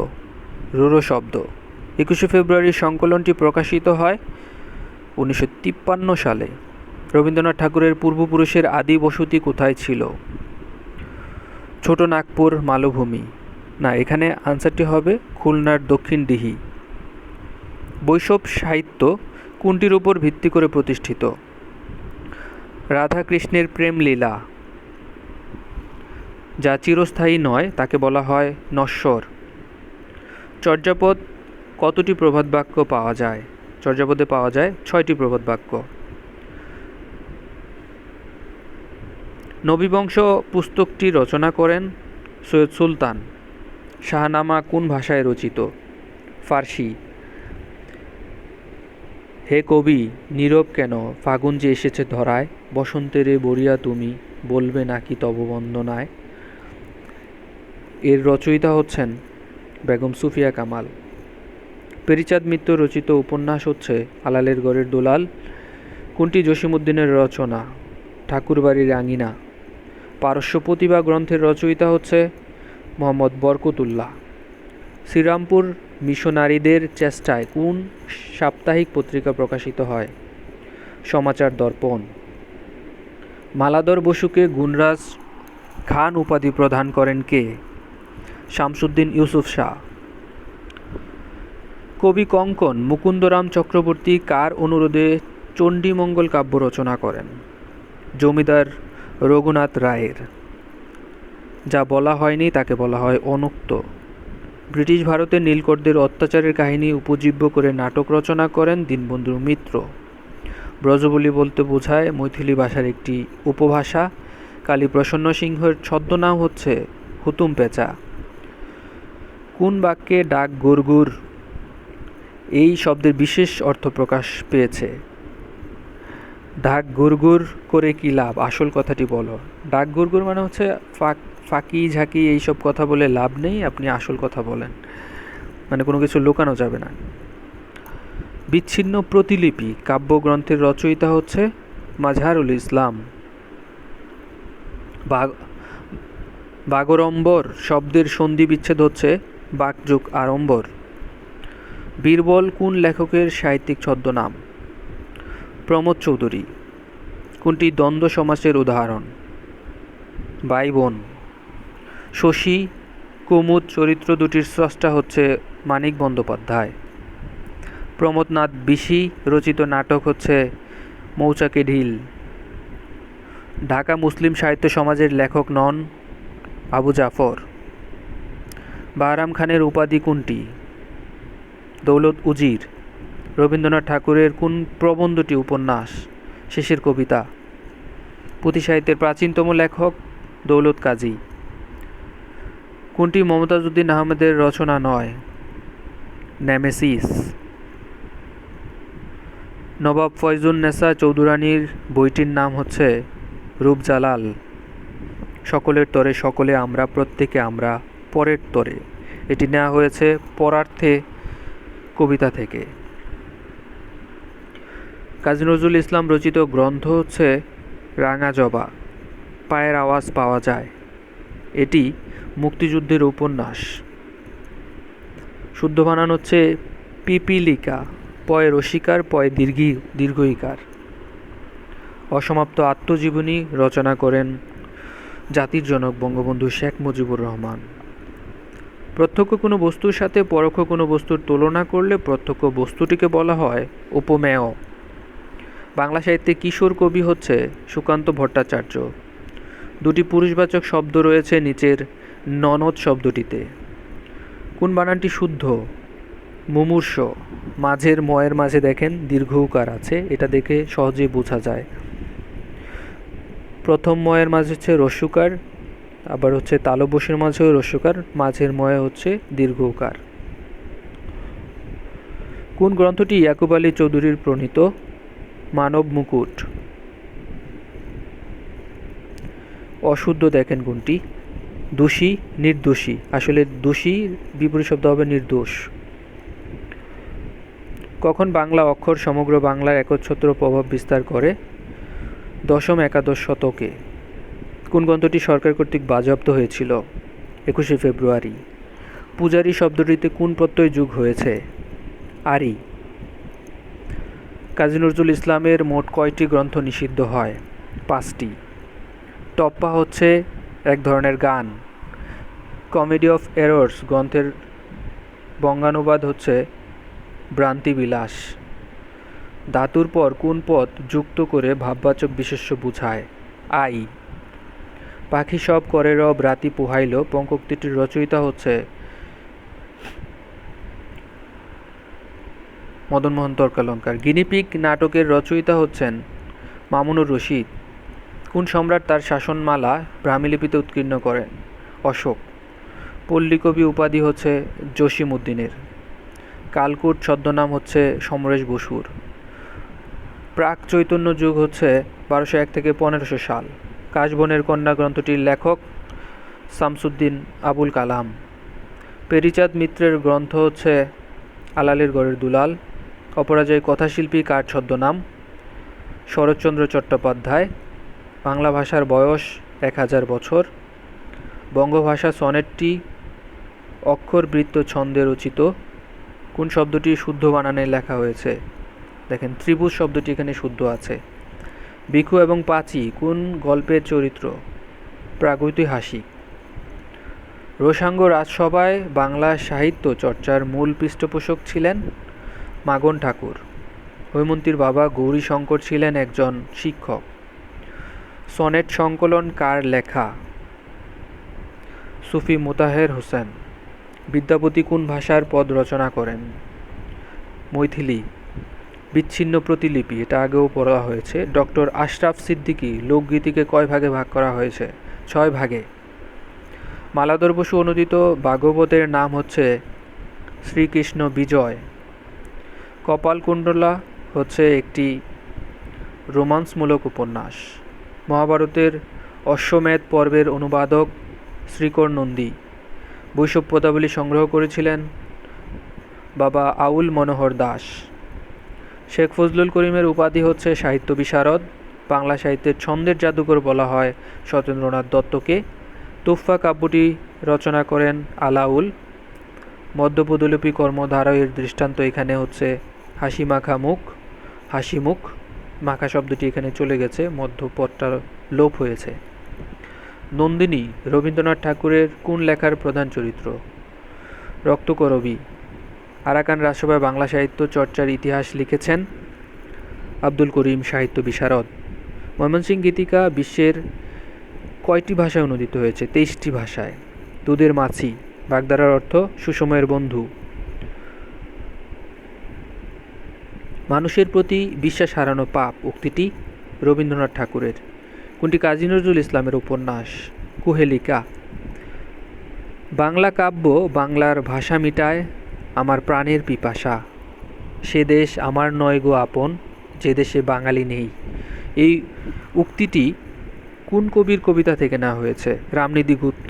রুড়ো শব্দ। 21শে ফেব্রুয়ারি সংকলনটি প্রকাশিত হয় 1953 সালে। রবীন্দ্রনাথ ঠাকুরের পূর্বপুরুষের আদি বসতি কোথায় ছিল? ছোট নাগপুর মালভূমি। না, এখানে আনসারটি হবে খুলনার দক্ষিণ দিঘি। বৈষ্ণব সাহিত্য কোনটির উপর ভিত্তি করে প্রতিষ্ঠিত? রাধা কৃষ্ণের প্রেম লীলা। যা চিরস্থায়ী নয় তাকে বলা হয় নশ্বর। চর্যাপদ কতটি প্রবাদ বাক্য পাওয়া যায়? চর্যাপদে পাওয়া যায় 6টি প্রবাদ বাক্য। নবীবংশ পুস্তকটি রচনা করেন সৈয়দ সুলতান। শাহনামা কোন ভাষায় রচিত? ফার্সি। হে কবি, নীরব কেন? ফাগুন যে এসেছে ধরায়, বসন্তেরে বরিয়া তুমি, বলবে নাকি তব বন্দনায়। এর রচয়িতা হচ্ছেন বেগম সুফিয়া কামাল। পেরিচাঁদ মিত্র রচিত উপন্যাস হচ্ছে আলালের ঘরের দুলাল। কোনটি জসীমউদ্দিনের রচনা? ঠাকুরবাড়ির আঙিনা। পারস্য প্রতিভা গ্রন্থের রচয়িতা হচ্ছে মোহাম্মদ বরকতুল্লাহ। শ্রীরামপুর মিশনারিদের চেষ্টায় কোন সাপ্তাহিক পত্রিকা প্রকাশিত হয়? সমাচার দর্পণ। মালাধর বসুকে গুণরাজ খান উপাধি প্রদান করেন কে? শামসুদ্দিন ইউসুফ শাহ। কবি কঙ্কন মুকুন্দরাম চক্রবর্তী কার অনুরোধে চণ্ডীমঙ্গল কাব্য রচনা করেন? জমিদার রঘুনাথ রায়ের। যা বলা হয়নি তাকে বলা হয় অনুক্ত। ব্রিটিশ ভারতে নীলকরদের অত্যাচারের কাহিনী উপজীব্য করে নাটক রচনা করেন দীনবন্ধু মিত্র। ব্রজবুলি বলতে বোঝায় মৈথিলি ভাষার একটি উপভাষা। কালীপ্রসন্ন সিংহের ছদ্মনাম হচ্ছে হুতুম পেঁচা। কোন বাক্যে ডাক গুড়গুড় এই শব্দের বিশেষ অর্থ প্রকাশ পেয়েছে? ডাক গুড়গুড় করে কি লাভ? আসল কথাটি বলো। ডাক গুড়গুড় মানে হচ্ছে ফাঁকি ঝাঁকি এইসব কথা বলে লাভ নেই, আপনি আসল কথা বলেন, মানে কোনো কিছু লুকানো যাবে না। বিচ্ছিন্ন প্রতিলিপি কাব্যগ্রন্থের রচয়িতা হচ্ছে মাজহারুল ইসলাম। বাগড়ম্বর শব্দের সন্ধি বিচ্ছেদ হচ্ছে বাকযুগ আড়ম্বর। বীরবল কোন লেখকের সাহিত্যিক ছদ্মনাম? প্রমোদ চৌধুরী। কোনটি দ্বন্দ্ব সমাসের উদাহরণ? ভাই বোন। শশী কুমুদ চরিত্র দুটির স্রষ্টা হচ্ছে মানিক বন্দ্যোপাধ্যায়। প্রমোদনাথ বিশি রচিত নাটক হচ্ছে মৌচাকে ঢিল। ঢাকা মুসলিম সাহিত্য সমাজের লেখক নন আবু জাফর। বাহরাম খানের উপাধি কোনটি? দৌলত উজির। রবীন্দ্রনাথ ঠাকুরের কোন প্রবন্ধটি উপন্যাস? শেষের কবিতা। পুঁথি সাহিত্যের প্রাচীনতম লেখক দৌলত কাজী। কোনটি মমতাজ উদ্দিন আহমেদের রচনা নয়? নেমেসিস। নবাব ফয়জুন্নেসা চৌধুরানীর বইটির নাম হচ্ছে রূপজালাল। সকলের তরে সকলে আমরা, প্রত্যেকে আমরা, পরের তরে। এটি নেওয়া হয়েছে পরার্থে কবিতা থেকে। কাজী নজরুল ইসলাম রচিত গ্রন্থ হচ্ছে রাঙা জবা। পায়ের আওয়াজ পাওয়া যায়। এটি মুক্তিযুদ্ধের উপন্যাস। শুদ্ধ বানান হচ্ছে পিপিলিকা। পয়ে রসিকার, পয়ে দীর্ঘইকার। অসমাপ্ত আত্মজীবনী রচনা করেন জাতির জনক বঙ্গবন্ধু শেখ মুজিবুর রহমান। প্রত্যক্ষ কোনো বস্তুর সাথে পরোক্ষ কোনো বস্তুর তুলনা করলে প্রত্যক্ষ বস্তুটিকে বলা হয় উপমেয়। বাংলা সাহিত্যে কিশোর কবি হচ্ছে সুকান্ত ভট্টাচার্য। দুটি পুরুষবাচক শব্দ রয়েছে নিচের ননদ শব্দটিতে। কোন বানানটি শুদ্ধ? মুমূর্ষ। মাঝের ময়ের মাঝে দেখেন দীর্ঘ উকার আছে, এটা দেখে সহজেই বোঝা যায়। প্রথম ময়ের মাঝে হচ্ছে রস্যুকার, আবার হচ্ছে তালব্যশের মাঝেও রস্যুকার, মাঝের ময়ে হচ্ছে দীর্ঘ উকার। কোন গ্রন্থটি ইয়াকুব আলী চৌধুরীর প্রণীত? মানব মুকুট। অশুদ্ধ দেখেন কোনটি? দোষী, নির্দোষী। আসলে দোষী বিপরীত শব্দ হবে নির্দোষ। কখন বাংলা অক্ষর সমগ্র বাংলার একচ্ছত্র প্রভাব বিস্তার করে? দশম একাদশ শতকে। কোন গ্রন্থটি সরকার কর্তৃক বাজেয়াপ্ত হয়েছিল? 21শে ফেব্রুয়ারি। পূজারী শব্দটিতে কোন প্রত্যয় যোগ হয়েছে? আরি। কাজী নজরুল ইসলামের মোট কয়টি গ্রন্থ নিষিদ্ধ হয়? 5টি। টপ্পা হচ্ছে এক ধরনের গান। কমেডি অফ এরর্স গ্রন্থের বঙ্গানুবাদ হচ্ছে ভ্রান্তিবিলাস। ধাতুর পর কোন পদ যুক্ত করে ভাববাচক বিশেষ্য বুঝায়? আই। পাখি সব করে রব রাতি পোহাইল পঙ্কোক্তিটির রচয়িতা হচ্ছে মদনমোহন তর্কালঙ্কার। গিনিপিগ নাটকের রচয়িতা হচ্ছেন মামুনুর রশিদ। কোন সম্রাট তার শাসনমালা ব্রাহ্মীলিপিতে উৎকীর্ণ করেন? অশোক। পল্লীকবি উপাধি হচ্ছে জসিম উদ্দিনের। কালকূট ছদ্মনাম হচ্ছে সমরেশ বসুর। প্রাক চৈতন্য যুগ হচ্ছে 1201 থেকে 1500 সাল। কাশবনের কন্যা গ্রন্থটির লেখক শামসুদ্দিন আবুল কালাম। পেরিচাঁদ মিত্রের গ্রন্থ হচ্ছে আলালের গড়ের দুলাল। অপরাজয় কথাশিল্পী কার ছদ্মনাম? শরৎচন্দ্র চট্টোপাধ্যায়। বাংলা ভাষার বয়স 1000 বছর। বঙ্গভাষা সনেটটি অক্ষরবৃত্ত ছন্দে রচিত। কোন শব্দটি শুদ্ধ বানানে লেখা হয়েছে? দেখেন ত্রিভুজ শব্দটি এখানে শুদ্ধ আছে। ভিখু এবং পাঁচি কোন গল্পের চরিত্র? প্রাগৈতিহাসিক। রোসাঙ্গ রাজসভায় বাংলা সাহিত্য চর্চার মূল পৃষ্ঠপোষক ছিলেন মাগন ঠাকুর। হৈমন্তীর বাবা গৌরীশঙ্কর ছিলেন একজন শিক্ষক। সনেট সংকলন কার লেখা? সুফি মোতাহের হোসেন। বিদ্যাপতি কোন ভাষার পদ রচনা করেন? মৈথিলি। বিচ্ছিন্ন প্রতিলিপি, এটা আগেও পড়া হয়েছে। ডক্টর আশরাফ সিদ্দিকী লোকগীতিকে কয় ভাগে ভাগ করা হয়েছে? 6 ভাগে। মালাধর বসু অনুদিত ভাগবতের নাম হচ্ছে শ্রীকৃষ্ণ বিজয়। কপালকুণ্ডলা হচ্ছে একটি রোমান্সমূলক উপন্যাস। মহাভারতের অশ্বমেধ পর্বের অনুবাদক শ্রীকর নন্দী। বৈষ্ণব পদাবলী সংগ্রহ করেছিলেন বাবা আউল মনোহর দাস। শেখ ফজলুল করিমের উপাধি হচ্ছে সাহিত্য বিশারদ। বাংলা সাহিত্যের ছন্দের জাদুকর বলা হয় সত্যেন্দ্রনাথ দত্তকে। তুফা কাব্যটি রচনা করেন আলাউল। মধ্যপদলিপি কর্মধারয়ের দৃষ্টান্ত এখানে হচ্ছে হাসিমাখা মুখ, হাসিমুখ। মাখা শব্দটি এখানে চলে গেছে, মধ্যপদটা লোপ হয়েছে। নন্দিনী রবীন্দ্রনাথ ঠাকুরের কোন লেখার প্রধান চরিত্র? রক্তকরবী। আরাকান রাজসভায় বাংলা সাহিত্য চর্চার ইতিহাস লিখেছেন আব্দুল করিম সাহিত্য বিশারদ। ময়মনসিংহ গীতিকা বিশ্বের কয়টি ভাষায় অনুদিত হয়েছে? 23টি ভাষায়। দুধের মাছি, বাগধারার অর্থ সুসময়ের বন্ধু। মানুষের প্রতি বিশ্বাস হারানো পাপ উক্তিটি রবীন্দ্রনাথ ঠাকুরের। কোনটি কাজী নজরুল ইসলামের উপন্যাস? কুহেলিকা। বাংলা কাব্য বাংলার ভাষা মিটায় আমার প্রাণের পিপাসা, সে দেশ আমার নয় গো আপন, যে দেশে বাঙালি নেই। এই উক্তিটি কোন কবির কবিতা থেকে নেওয়া হয়েছে? রামনিধি গুপ্ত।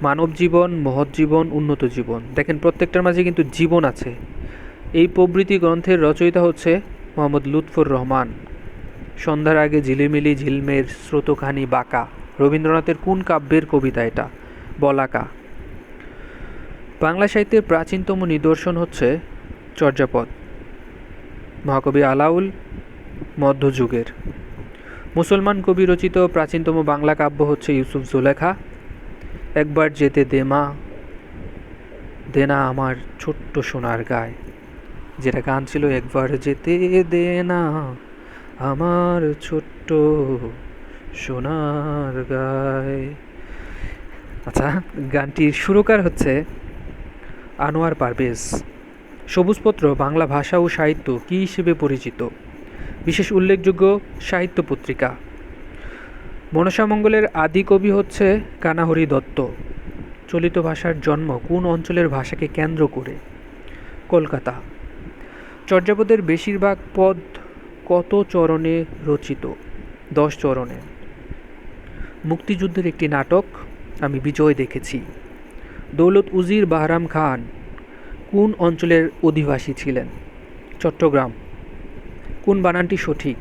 মানব জীবন, মহৎ জীবন, উন্নত জীবন। দেখেন প্রত্যেকটার মাঝে কিন্তু জীবন আছে। এই প্রবৃত্তি গ্রন্থের রচয়িতা হচ্ছে মোহাম্মদ লুৎফর রহমান। সন্ধ্যার আগে ঝিলিমিলি ঝিলমের স্রোতখানি বাঁকা, রবীন্দ্রনাথের কোন কাব্যের কবিতা এটা? বলাকা। বাংলা সাহিত্যের প্রাচীনতম নিদর্শন হচ্ছে চর্যাপদ। মহাকবি আলাউল মধ্যযুগের। মুসলমান কবি রচিত প্রাচীনতম বাংলা কাব্য হচ্ছে ইউসুফ জুলেখা। একবার যেতে দেমা দেনা আমার ছোট্ট সোনার গায়, যেটা গান ছিল একবার যেতে দে না আমার ছোট্ট সোনার গায়। আচ্ছা, গানটির সুরকার হচ্ছে আনোয়ার পারভেজ। সবুজপত্র বাংলা ভাষা ও সাহিত্য কী হিসেবে পরিচিত? বিশেষ উল্লেখযোগ্য সাহিত্য পত্রিকা। মনসামঙ্গলের আদি কবি হচ্ছে কানাহরি দত্ত। চলিত ভাষার জন্ম কোন অঞ্চলের ভাষাকে কেন্দ্র করে? কলকাতা। চর্যাপদের বেশিরভাগ পদ কত চরণে রচিত? 10 চরণে। মুক্তিযুদ্ধের একটি নাটক আমি বিজয় দেখেছি। দৌলত উজির বাহরাম খান কোন অঞ্চলের অধিবাসী ছিলেন? চট্টগ্রাম। কোন বানানটি সঠিক?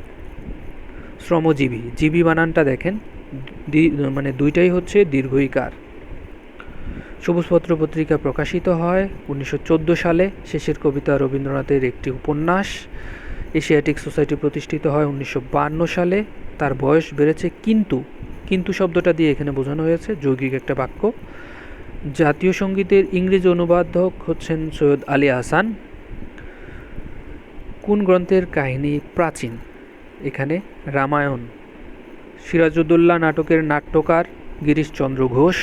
শ্রমজীবী। জীবী বানানটা দেখেন, মানে দুইটাই হচ্ছে দীর্ঘইকার। সবুজপত্র পত্রিকা প্রকাশিত হয় 1914 সালে। শেষের কবিতা রবীন্দ্রনাথের একটি উপন্যাস। এশিয়াটিক সোসাইটি প্রতিষ্ঠিত হয় 1952 সালে। তার বয়স বেড়েছে কিন্তু, কিন্তু শব্দটা দিয়ে এখানে বোঝানো হয়েছে যৌগিক একটা বাক্য। জাতীয় সঙ্গীতের ইংরেজি অনুবাদক হচ্ছেন সৈয়দ আলী আহসান। কোন গ্রন্থের কাহিনী প্রাচীন? এখানে রামায়ণ। সিরাজউদ্দৌলা নাটকের নাট্যকার গিরিশচন্দ্র ঘোষ।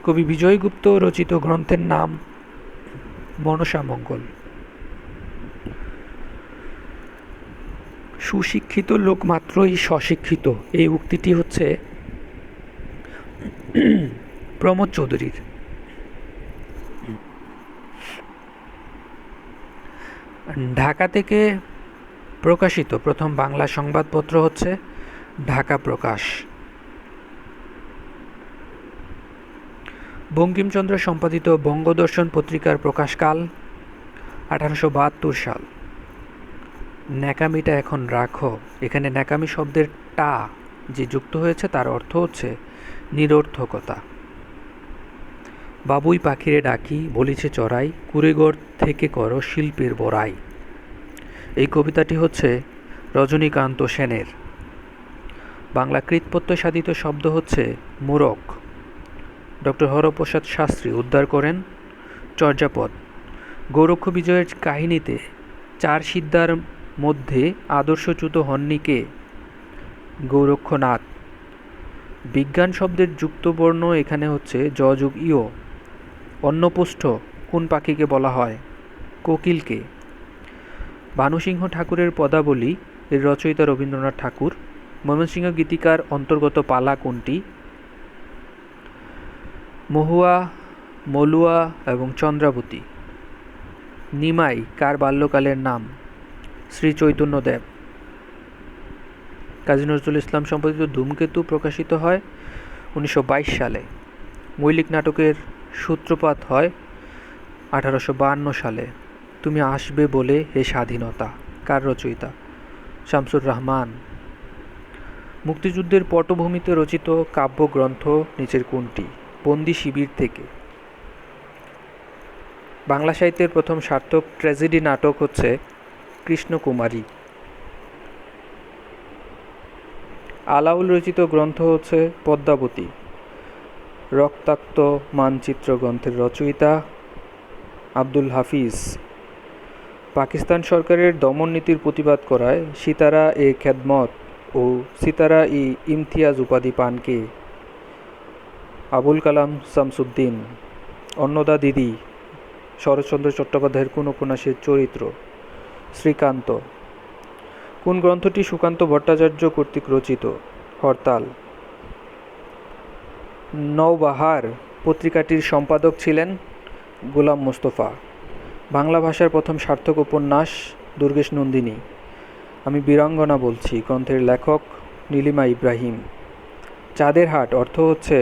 কবি বিজয়গুপ্ত রচিত গ্রন্থের নাম মনসামঙ্গল। সুশিক্ষিত লোক মাত্রই স্বশিক্ষিত, এই উক্তিটি হচ্ছে প্রমোদ চৌধুরীর। ঢাকা থেকে প্রকাশিত প্রথম বাংলা সংবাদপত্র হচ্ছে ঢাকা প্রকাশ। বঙ্কিমচন্দ্র সম্পাদিত বঙ্গদর্শন পত্রিকার প্রকাশকাল 1872 সাল। ন্যাকামিটা এখন রাখো, এখানে ন্যাকামি শব্দের টা যে যুক্ত হয়েছে তার অর্থ হচ্ছে নিরর্থকতা। বাবুই পাখিরে ডাকি বলিছে চড়াই, কুড়েঘর থেকে করো শিল্পের বড়াই। এই কবিতাটি হচ্ছে রজনীকান্ত সেনের। বাংলা কৃৎপত্য সাধিত শব্দ হচ্ছে মোরক। ডক্টর হরপ্রসাদ শাস্ত্রী উদ্ধার করেন চর্যাপদ। গৌরক্ষ বিজয়ের কাহিনীতে 4 সিদ্ধার মধ্যে আদর্শচ্যুত হননি কে? গৌরক্ষনাথ। বিজ্ঞান শব্দের যুক্তবর্ণ এখানে হচ্ছে জ যোগ ইয়। অন্নপুষ্ঠ কোন পাখিকে বলা হয়? কোকিলকে। ভানুসিংহ ঠাকুরের পদাবলী এর রচয়িতা রবীন্দ্রনাথ ঠাকুর। ময়মনসিংহ গীতিকার অন্তর্গত পালা কোনটি? মহুয়া, মলুয়া এবং চন্দ্রাবতী। নিমাই কার বাল্যকালের নাম? শ্রী চৈতন্যদেব। কাজী নজরুল ইসলাম সম্পাদিত ধূমকেতু প্রকাশিত হয় 1922 সালে। মৌলিক নাটকের সূত্রপাত হয় 1852 সালে। তুমি আসবে বলে হে স্বাধীনতা কার রচয়িতা? শামসুর রহমান। মুক্তিযুদ্ধের পটভূমিতে রচিত কাব্যগ্রন্থ নিচের কোনটি? বন্দি শিবির থেকে। বাংলা সাহিত্যের প্রথম সার্থক ট্র্যাজেডি নাটক হচ্ছে কৃষ্ণকুমারী। আলাউল রচিত গ্রন্থ হচ্ছে পদ্মাবতী। রক্তাক্ত মানচিত্র গ্রন্থের রচয়িতা আব্দুল হাফিজ। পাকিস্তান সরকারের দমন নীতির প্রতিবাদ করায় সিতারা এ খেদমত ও সিতারা ই ইমতিয়াজ উপাধি পান কে? আবুল কালাম শামসুদ্দিন। অন্নদা দিদি শরৎচন্দ্র চট্টোপাধ্যায়ের কোন উপন্যাসের চরিত্র? শ্রীকান্ত। কোন গ্রন্থটি সুকান্ত ভট্টাচার্য কর্তৃক রচিত? হরতাল। নওবাহার পত্রিকাটির সম্পাদক ছিলেন গোলাম মোস্তফা। বাংলা ভাষার প্রথম সার্থক উপন্যাস দুর্গেশ নন্দিনী। আমি বীরাঙ্গনা বলছি গ্রন্থের লেখক নীলিমা ইব্রাহিম। চাঁদের হাট অর্থ হচ্ছে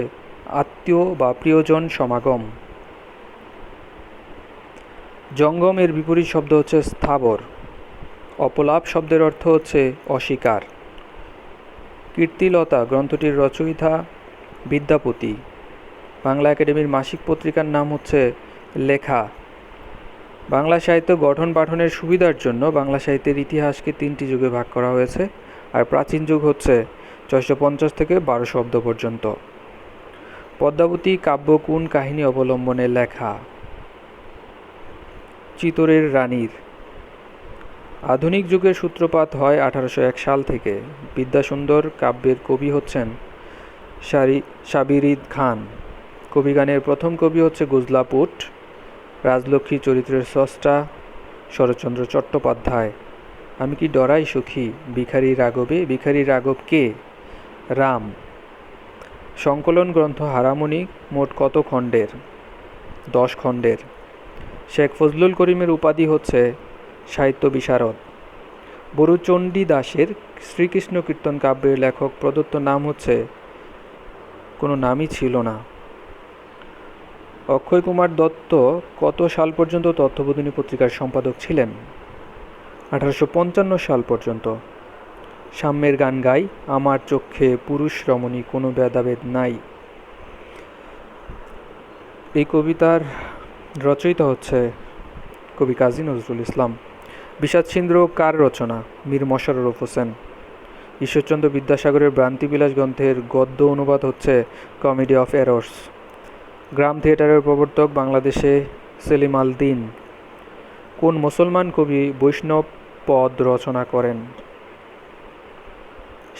আত্মীয় বা প্রিয়জন সমাগম। জঙ্গম এর বিপরীত শব্দ হচ্ছে স্থাবর। অপলাপ শব্দের অর্থ হচ্ছে অস্বীকার। কীর্তিলতা গ্রন্থটির রচয়িতা বিদ্যাপতি। বাংলা একাডেমির মাসিক পত্রিকার নাম হচ্ছে লেখা। বাংলা সাহিত্য গঠন পাঠনের সুবিধার জন্য বাংলা সাহিত্যের ইতিহাসকে 3টি যুগে ভাগ করা হয়েছে, আর প্রাচীন যুগ হচ্ছে 650 থেকে 1200 অব্দ পর্যন্ত। পদ্মাবতী কাব্য কোন কাহিনী অবলম্বনে লেখা? চিতোরের রানীর। আধুনিক যুগের সূত্রপাত হয় 1801 সাল থেকে। বিদ্যাসুন্দর কাব্যের কবি হচ্ছেন সাবিরিদ খান। কবিগানের প্রথম কবি হচ্ছে গুজলাপুট। রাজলক্ষ্মী চরিত্রের স্রষ্টা শরৎচন্দ্র চট্টোপাধ্যায়। আমি কি ডরাই সখী ভিখারি রাঘবে? ভিখারি রাঘব কে? রাম। সংকলন গ্রন্থ হারামণি মোট কত খণ্ডের? 10 খণ্ডের। শেখ ফজলুল করিমের উপাধি হচ্ছে সাহিত্য বিশারদ। বরুচণ্ডী দাসের শ্রীকৃষ্ণ কীর্তন কাব্যের লেখক প্রদত্ত নাম হচ্ছে, কোনো নামই ছিল না। অক্ষয় কুমার দত্ত কত সাল পর্যন্ত তথ্যবোধিনী পত্রিকার সম্পাদক ছিলেন? 1855 সাল পর্যন্ত। সাম্যের গান গাই, আমার চক্ষে পুরুষ রমণী কোনো ভেদাভেদ নাই। এই কবিতার রচয়িতা হচ্ছে কবি কাজী নজরুল ইসলাম। বিষাদসিন্ধু কার রচনা? মীর মশাররফ হোসেন। ঈশ্বরচন্দ্র বিদ্যাসাগরের ভ্রান্তিবিলাস গ্রন্থের গদ্য অনুবাদ হচ্ছে কমেডি অফ এরর্স। গ্রাম থিয়েটারের প্রবর্তক বাংলাদেশে সেলিম আল দীন। কোন মুসলমান কবি বৈষ্ণব পদ রচনা করেন?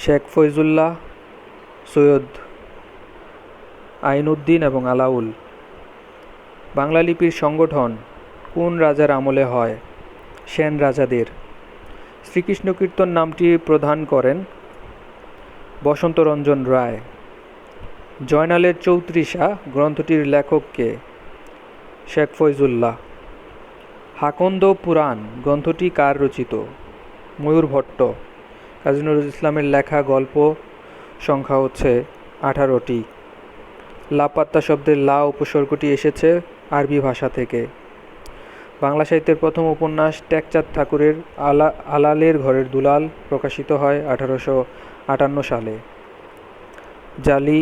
শেখ ফয়জুল্লাহ, সৈয়দ আইনউদ্দিন এবং আলাউল। বাংলা লিপির সংগঠন কোন রাজার আমলে হয়? সেন রাজাদের। শ্রীকৃষ্ণ কীর্তন নামটি প্রদান করেন বসন্তরঞ্জন রায়। জয়নালের চৌত্রিশা গ্রন্থটির লেখক কে? শেখ ফয়জুল্লাহ। হাকন্দ পুরাণ গ্রন্থটি কার রচিত? ময়ূর ভট্ট। কাজী নজরুল ইসলামের লেখা গল্প সংখ্যা হচ্ছে 18টি। লাপাত্তা শব্দের লা উপসর্গটি এসেছে আরবি ভাষা থেকে। বাংলা সাহিত্যের প্রথম উপন্যাস টেকচাঁদ ঠাকুরের আলালের ঘরের দুলাল প্রকাশিত হয় 1858 সালে। জালি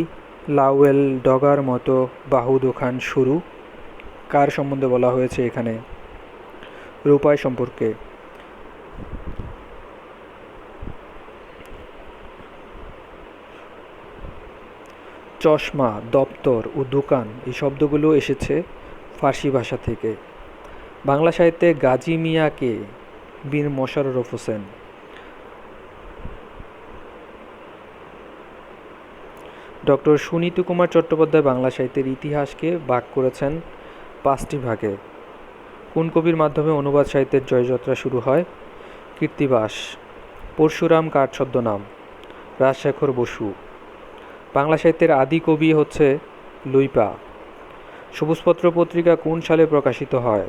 লাউয়েল ডগার মতো বাহু দোকান শুরু কার সম্বন্ধে বলা হয়েছে এখানে? রূপাই সম্পর্কে। চশমা, দপ্তর ও দোকান এই শব্দগুলো এসেছে ফার্সি ভাষা থেকে। বাংলা সাহিত্যে গাজী মিয়া কে? বীর মোশাররফ হোসেন। ডক্টর সুনীতি কুমার চট্টোপাধ্যায় বাংলা সাহিত্যের ইতিহাসকে ভাগ করেছেন 5টি ভাগে। কোন কবির মাধ্যমে অনুবাদ সাহিত্যের জয়যাত্রা শুরু হয়? কীর্তিবাস। পরশুরাম কার ছদ্মনাম? রাজশেখর বসু। বাংলা সাহিত্যের আদি কবি হচ্ছে লুইপা। সবুজপত্র পত্রিকা কোন সালে প্রকাশিত হয়?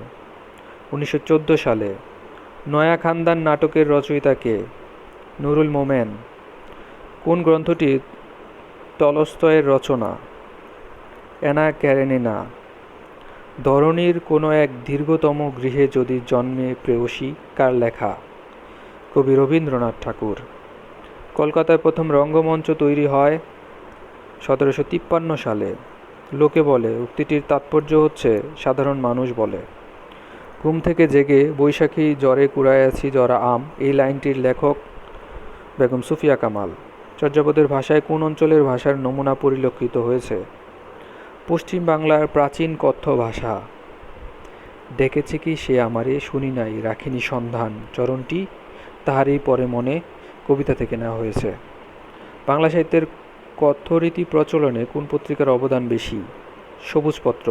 1914 সালে। নয়া খানদান নাটকের রচয়িতা কে? নুরুল মোমেন। কোন গ্রন্থটি টলস্টয়ের রচনা? অ্যানা ক্যারেনিনা। ধরণীর কোনো এক দীর্ঘতম গৃহে যদি জন্মে প্রেয়সী কার লেখা? কবি রবীন্দ্রনাথ ঠাকুর। কলকাতায় প্রথম রঙ্গমঞ্চ তৈরি হয় 1753 সালে। লোকে বলে উক্তিটির তাৎপর্য হচ্ছে সাধারণ মানুষ বলে। ঘুম থেকে জেগে বৈশাখী জ্বরে কুড়াইয়াছি জরা আম এই লাইনটির লেখক বেগম সুফিয়া কামাল। চর্যাপদের ভাষায় কোন অঞ্চলের ভাষার নমুনা পরিলক্ষিত হয়েছে? পশ্চিম বাংলার প্রাচীন কথ্য ভাষা। ডেকেছে কি সে আমারে, শুনি নাই রাখিনি সন্ধান, চরণটি তাহারই পরে মনে কবিতা থেকে নেওয়া হয়েছে। বাংলা সাহিত্যের কথ্যরীতি প্রচলনে কোন পত্রিকার অবদান বেশি? সবুজপত্র।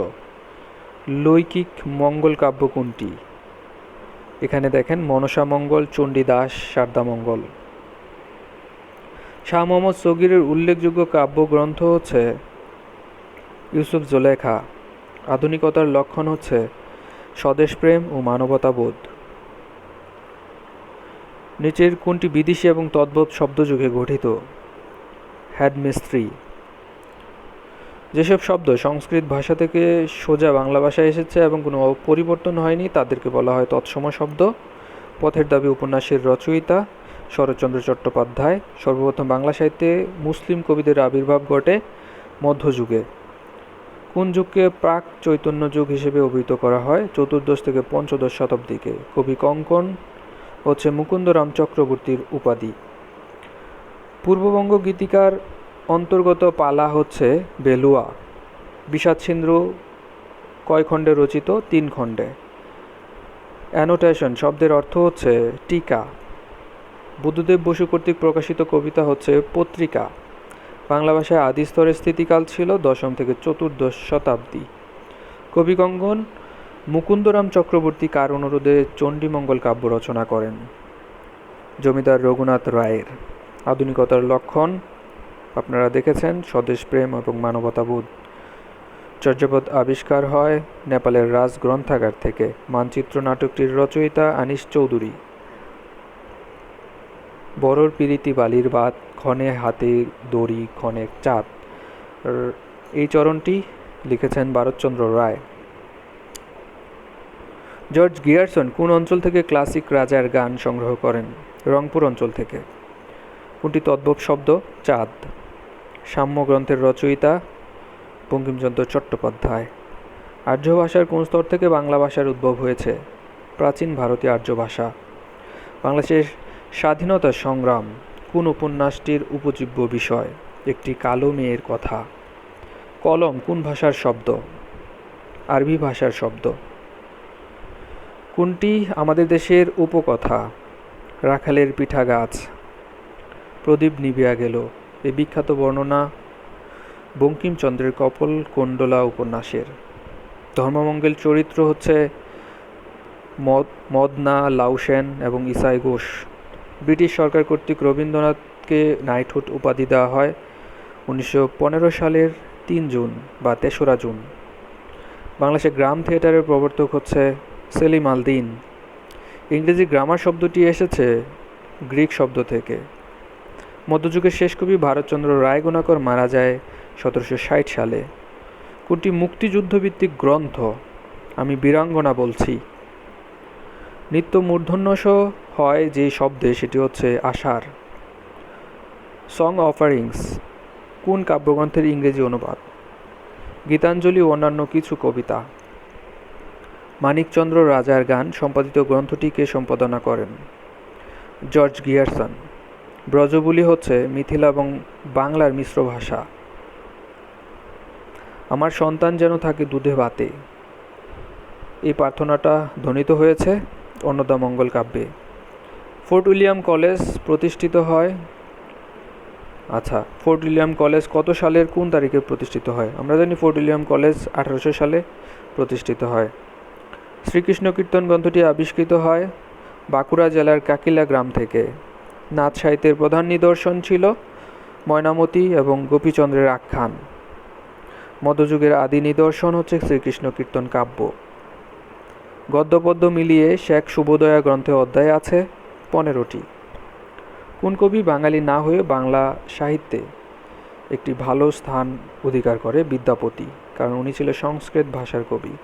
লৈকিক মঙ্গল কাব্য কোনটি? এখানে দেখেন মনসা মঙ্গল, চণ্ডীদাস, শারদামঙ্গল। শাহ মোহাম্মদ সগীরের উল্লেখযোগ্য কাব্যগ্রন্থ হচ্ছে ইউসুফ জুলেখা। আধুনিকতার লক্ষণ হচ্ছে স্বদেশপ্রেম ও মানবতাবোধ। নিচের কোনটি বিদেশি এবং তদ্ভব শব্দযুগে গঠিত? হেডমিস্ত্রি। যেসব শব্দ সংস্কৃত ভাষা থেকে সোজা বাংলা ভাষায় এসেছে এবং কোনো পরিবর্তন হয়নি তাদেরকে বলা হয় তৎসম শব্দ। পথের দাবি উপন্যাসের রচয়িতা শরৎচন্দ্র চট্টোপাধ্যায়। সর্বপ্রথম বাংলা সাহিত্যে মুসলিম কবিদের আবির্ভাব ঘটে মধ্যযুগে। কোন যুগকে প্রাক চৈতন্য যুগ হিসেবে অভিহিত করা হয়? চতুর্দশ থেকে পঞ্চদশ শতাব্দীকে। কবি কঙ্কন হচ্ছে মুকুন্দরাম চক্রবর্তীর উপাধি। পূর্ববঙ্গ গীতিকার অন্তর্গত পালা হচ্ছে বেলুয়া। বিষাদ সিন্ধু কয় খণ্ডে রচিত? 3 খণ্ডে। অ্যানোটেশন শব্দের অর্থ হচ্ছে টিকা। বুদ্ধদেব বসু কর্তৃক প্রকাশিত কবিতা হচ্ছে পত্রিকা। বাংলা ভাষায় আদি স্তরের স্থিতিকাল ছিল 10ম থেকে 14দশ শতাব্দী। কবি কঙ্কন মুকুন্দরাম চক্রবর্তী কার অনুরোধে চণ্ডীমঙ্গল কাব্য রচনা করেন? জমিদার রঘুনাথ রায়ের। আধুনিকতার লক্ষণ আপনারা দেখেছেন স্বদেশপ্রেম এবং মানবতাবোধ। চর্যাপদ আবিষ্কার হয় নেপালের রাজ গ্রন্থাগার থেকে। মানচিত্র নাটকটির রচয়িতা আনিস চৌধুরী। বড়র পিরিতি বালির বাত, ক্ষণে হাতে দড়ি ক্ষণে চাঁদ। এই চরণটি লিখেছেন ভারতচন্দ্র রায়। জর্জ গিয়ারসন কোন অঞ্চল থেকে ক্লাসিক রাজার গান সংগ্রহ করেন? রংপুর অঞ্চল থেকে। কোনটি তদ্ভব শব্দ? চাঁদ। সাম্য গ্রন্থের রচয়িতা বঙ্কিমচন্দ্র চট্টোপাধ্যায়। আর্য ভাষার কোন স্তর থেকে বাংলা ভাষার উদ্ভব হয়েছে? প্রাচীন ভারতীয় আর্য ভাষা। বাংলাদেশের স্বাধীনতা সংগ্রাম কোন উপন্যাসটির উপজীব্য বিষয়? একটি কালো মেয়ের কথা। কলম কোন ভাষার শব্দ? আরবি ভাষার শব্দ। কোনটি আমাদের দেশের উপকথা? রাখালের পিঠা গাছ। প্রদীপ নিভিয়া গেল। এই বিখ্যাত বর্ণনা বঙ্কিমচন্দ্রের কপল কুণ্ডলা উপন্যাসের। ধর্মমঙ্গল চরিত্র হচ্ছে মদনা লাউসেন এবং ইসাই ঘোষ। ব্রিটিশ সরকার কর্তৃক রবীন্দ্রনাথকে নাইটহুড উপাধি দেওয়া হয় 1915 সালের 3 জুন বা 3রা জুন। বাংলাদেশে গ্রাম থিয়েটারের প্রবর্তক হচ্ছে সেলিম আল দীন। ইংরেজি গ্রামার শব্দটি এসেছে গ্রিক শব্দ থেকে। মধ্যযুগের শেষ কবি ভারতচন্দ্র রায়গুণাকর মারা যায় 1760 সালে। কোনটি মুক্তিযুদ্ধভিত্তিক গ্রন্থ? আমি বীরাঙ্গনা বলছি। নিত্য মূর্ধন্যস হয় যে শব্দে সেটি হচ্ছে আষাঢ়। সং অফারিংস কোন কাব্যগ্রন্থের ইংরেজি অনুবাদ? গীতাঞ্জলি ও অন্যান্য কিছু কবিতা। মানিকচন্দ্র রাজার গান সম্পাদিত গ্রন্থটিকে সম্পাদনা করেন? George Grierson. ব্রজবুলি হচ্ছে মিথিলা এবং বাংলার মিশ্র ভাষা। আমার সন্তান যেন থাকে দুধে ভাতে। এই প্রার্থনাটা ধ্বনিত হয়েছে অন্নদামঙ্গল কাব্যে। ফোর্ট উইলিয়াম কলেজ প্রতিষ্ঠিত হয় ফোর্ট উইলিয়াম কলেজ কত সালের কোন তারিখে প্রতিষ্ঠিত হয়? আমরা জানি ফোর্ট উইলিয়াম কলেজ 1800 সালে প্রতিষ্ঠিত হয়। শ্রীকৃষ্ণ কীর্তন গ্রন্থটি আবিষ্কৃত হয় বাঁকুড়া জেলার কাকিলা গ্রাম থেকে। নাথ সাহিত্যের প্রধান নিদর্শন ছিল ময়নামতি এবং গোপীচন্দ্রের আখ্যান। মধ্যযুগের আদি নিদর্শন হচ্ছে শ্রীকৃষ্ণ কীর্তন কাব্য। গদ্যপদ্য মিলিয়ে শেখ শুভোদয়া গ্রন্থে অধ্যায় আছে 15টি। কোন কবি বাঙালি না হয়ে বাংলা সাহিত্যে একটি ভালো স্থান অধিকার করে? বিদ্যাপতি, কারণ উনি ছিলেন সংস্কৃত ভাষার কবি।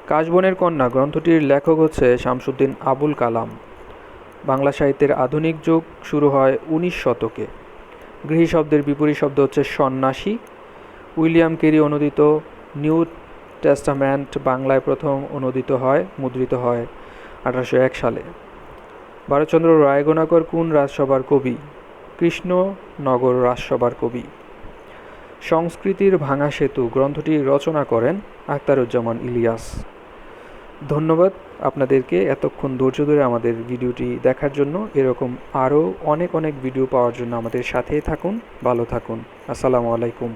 কাশবনের কন্যা গ্রন্থটির লেখক হচ্ছে শামসুদ্দিন আবুল কালাম। বাংলা সাহিত্যের আধুনিক যুগ শুরু হয় 19 শতকে। গৃহী শব্দের বিপরীত শব্দ হচ্ছে সন্ন্যাসী। উইলিয়াম কেরি অনুদিত নিউ টেস্টামেন্ট বাংলায় প্রথম মুদ্রিত হয় 1801 সালে। ভারতচন্দ্র রায়গুণাকর কোন রাজসভার কবি? কৃষ্ণনগর রাজসভার কবি। সংস্কৃতির ভাঙা সেতু গ্রন্থটি রচনা করেন আখতারুজ্জামান ইলিয়াস। ধন্যবাদ আপনাদেরকে এতক্ষণ ধৈর্য ধরে আমাদের ভিডিওটি দেখার জন্য। এরকম আরও অনেক ভিডিও পাওয়ার জন্য আমাদের সাথেই থাকুন। ভালো থাকুন। আসসালামু আলাইকুম।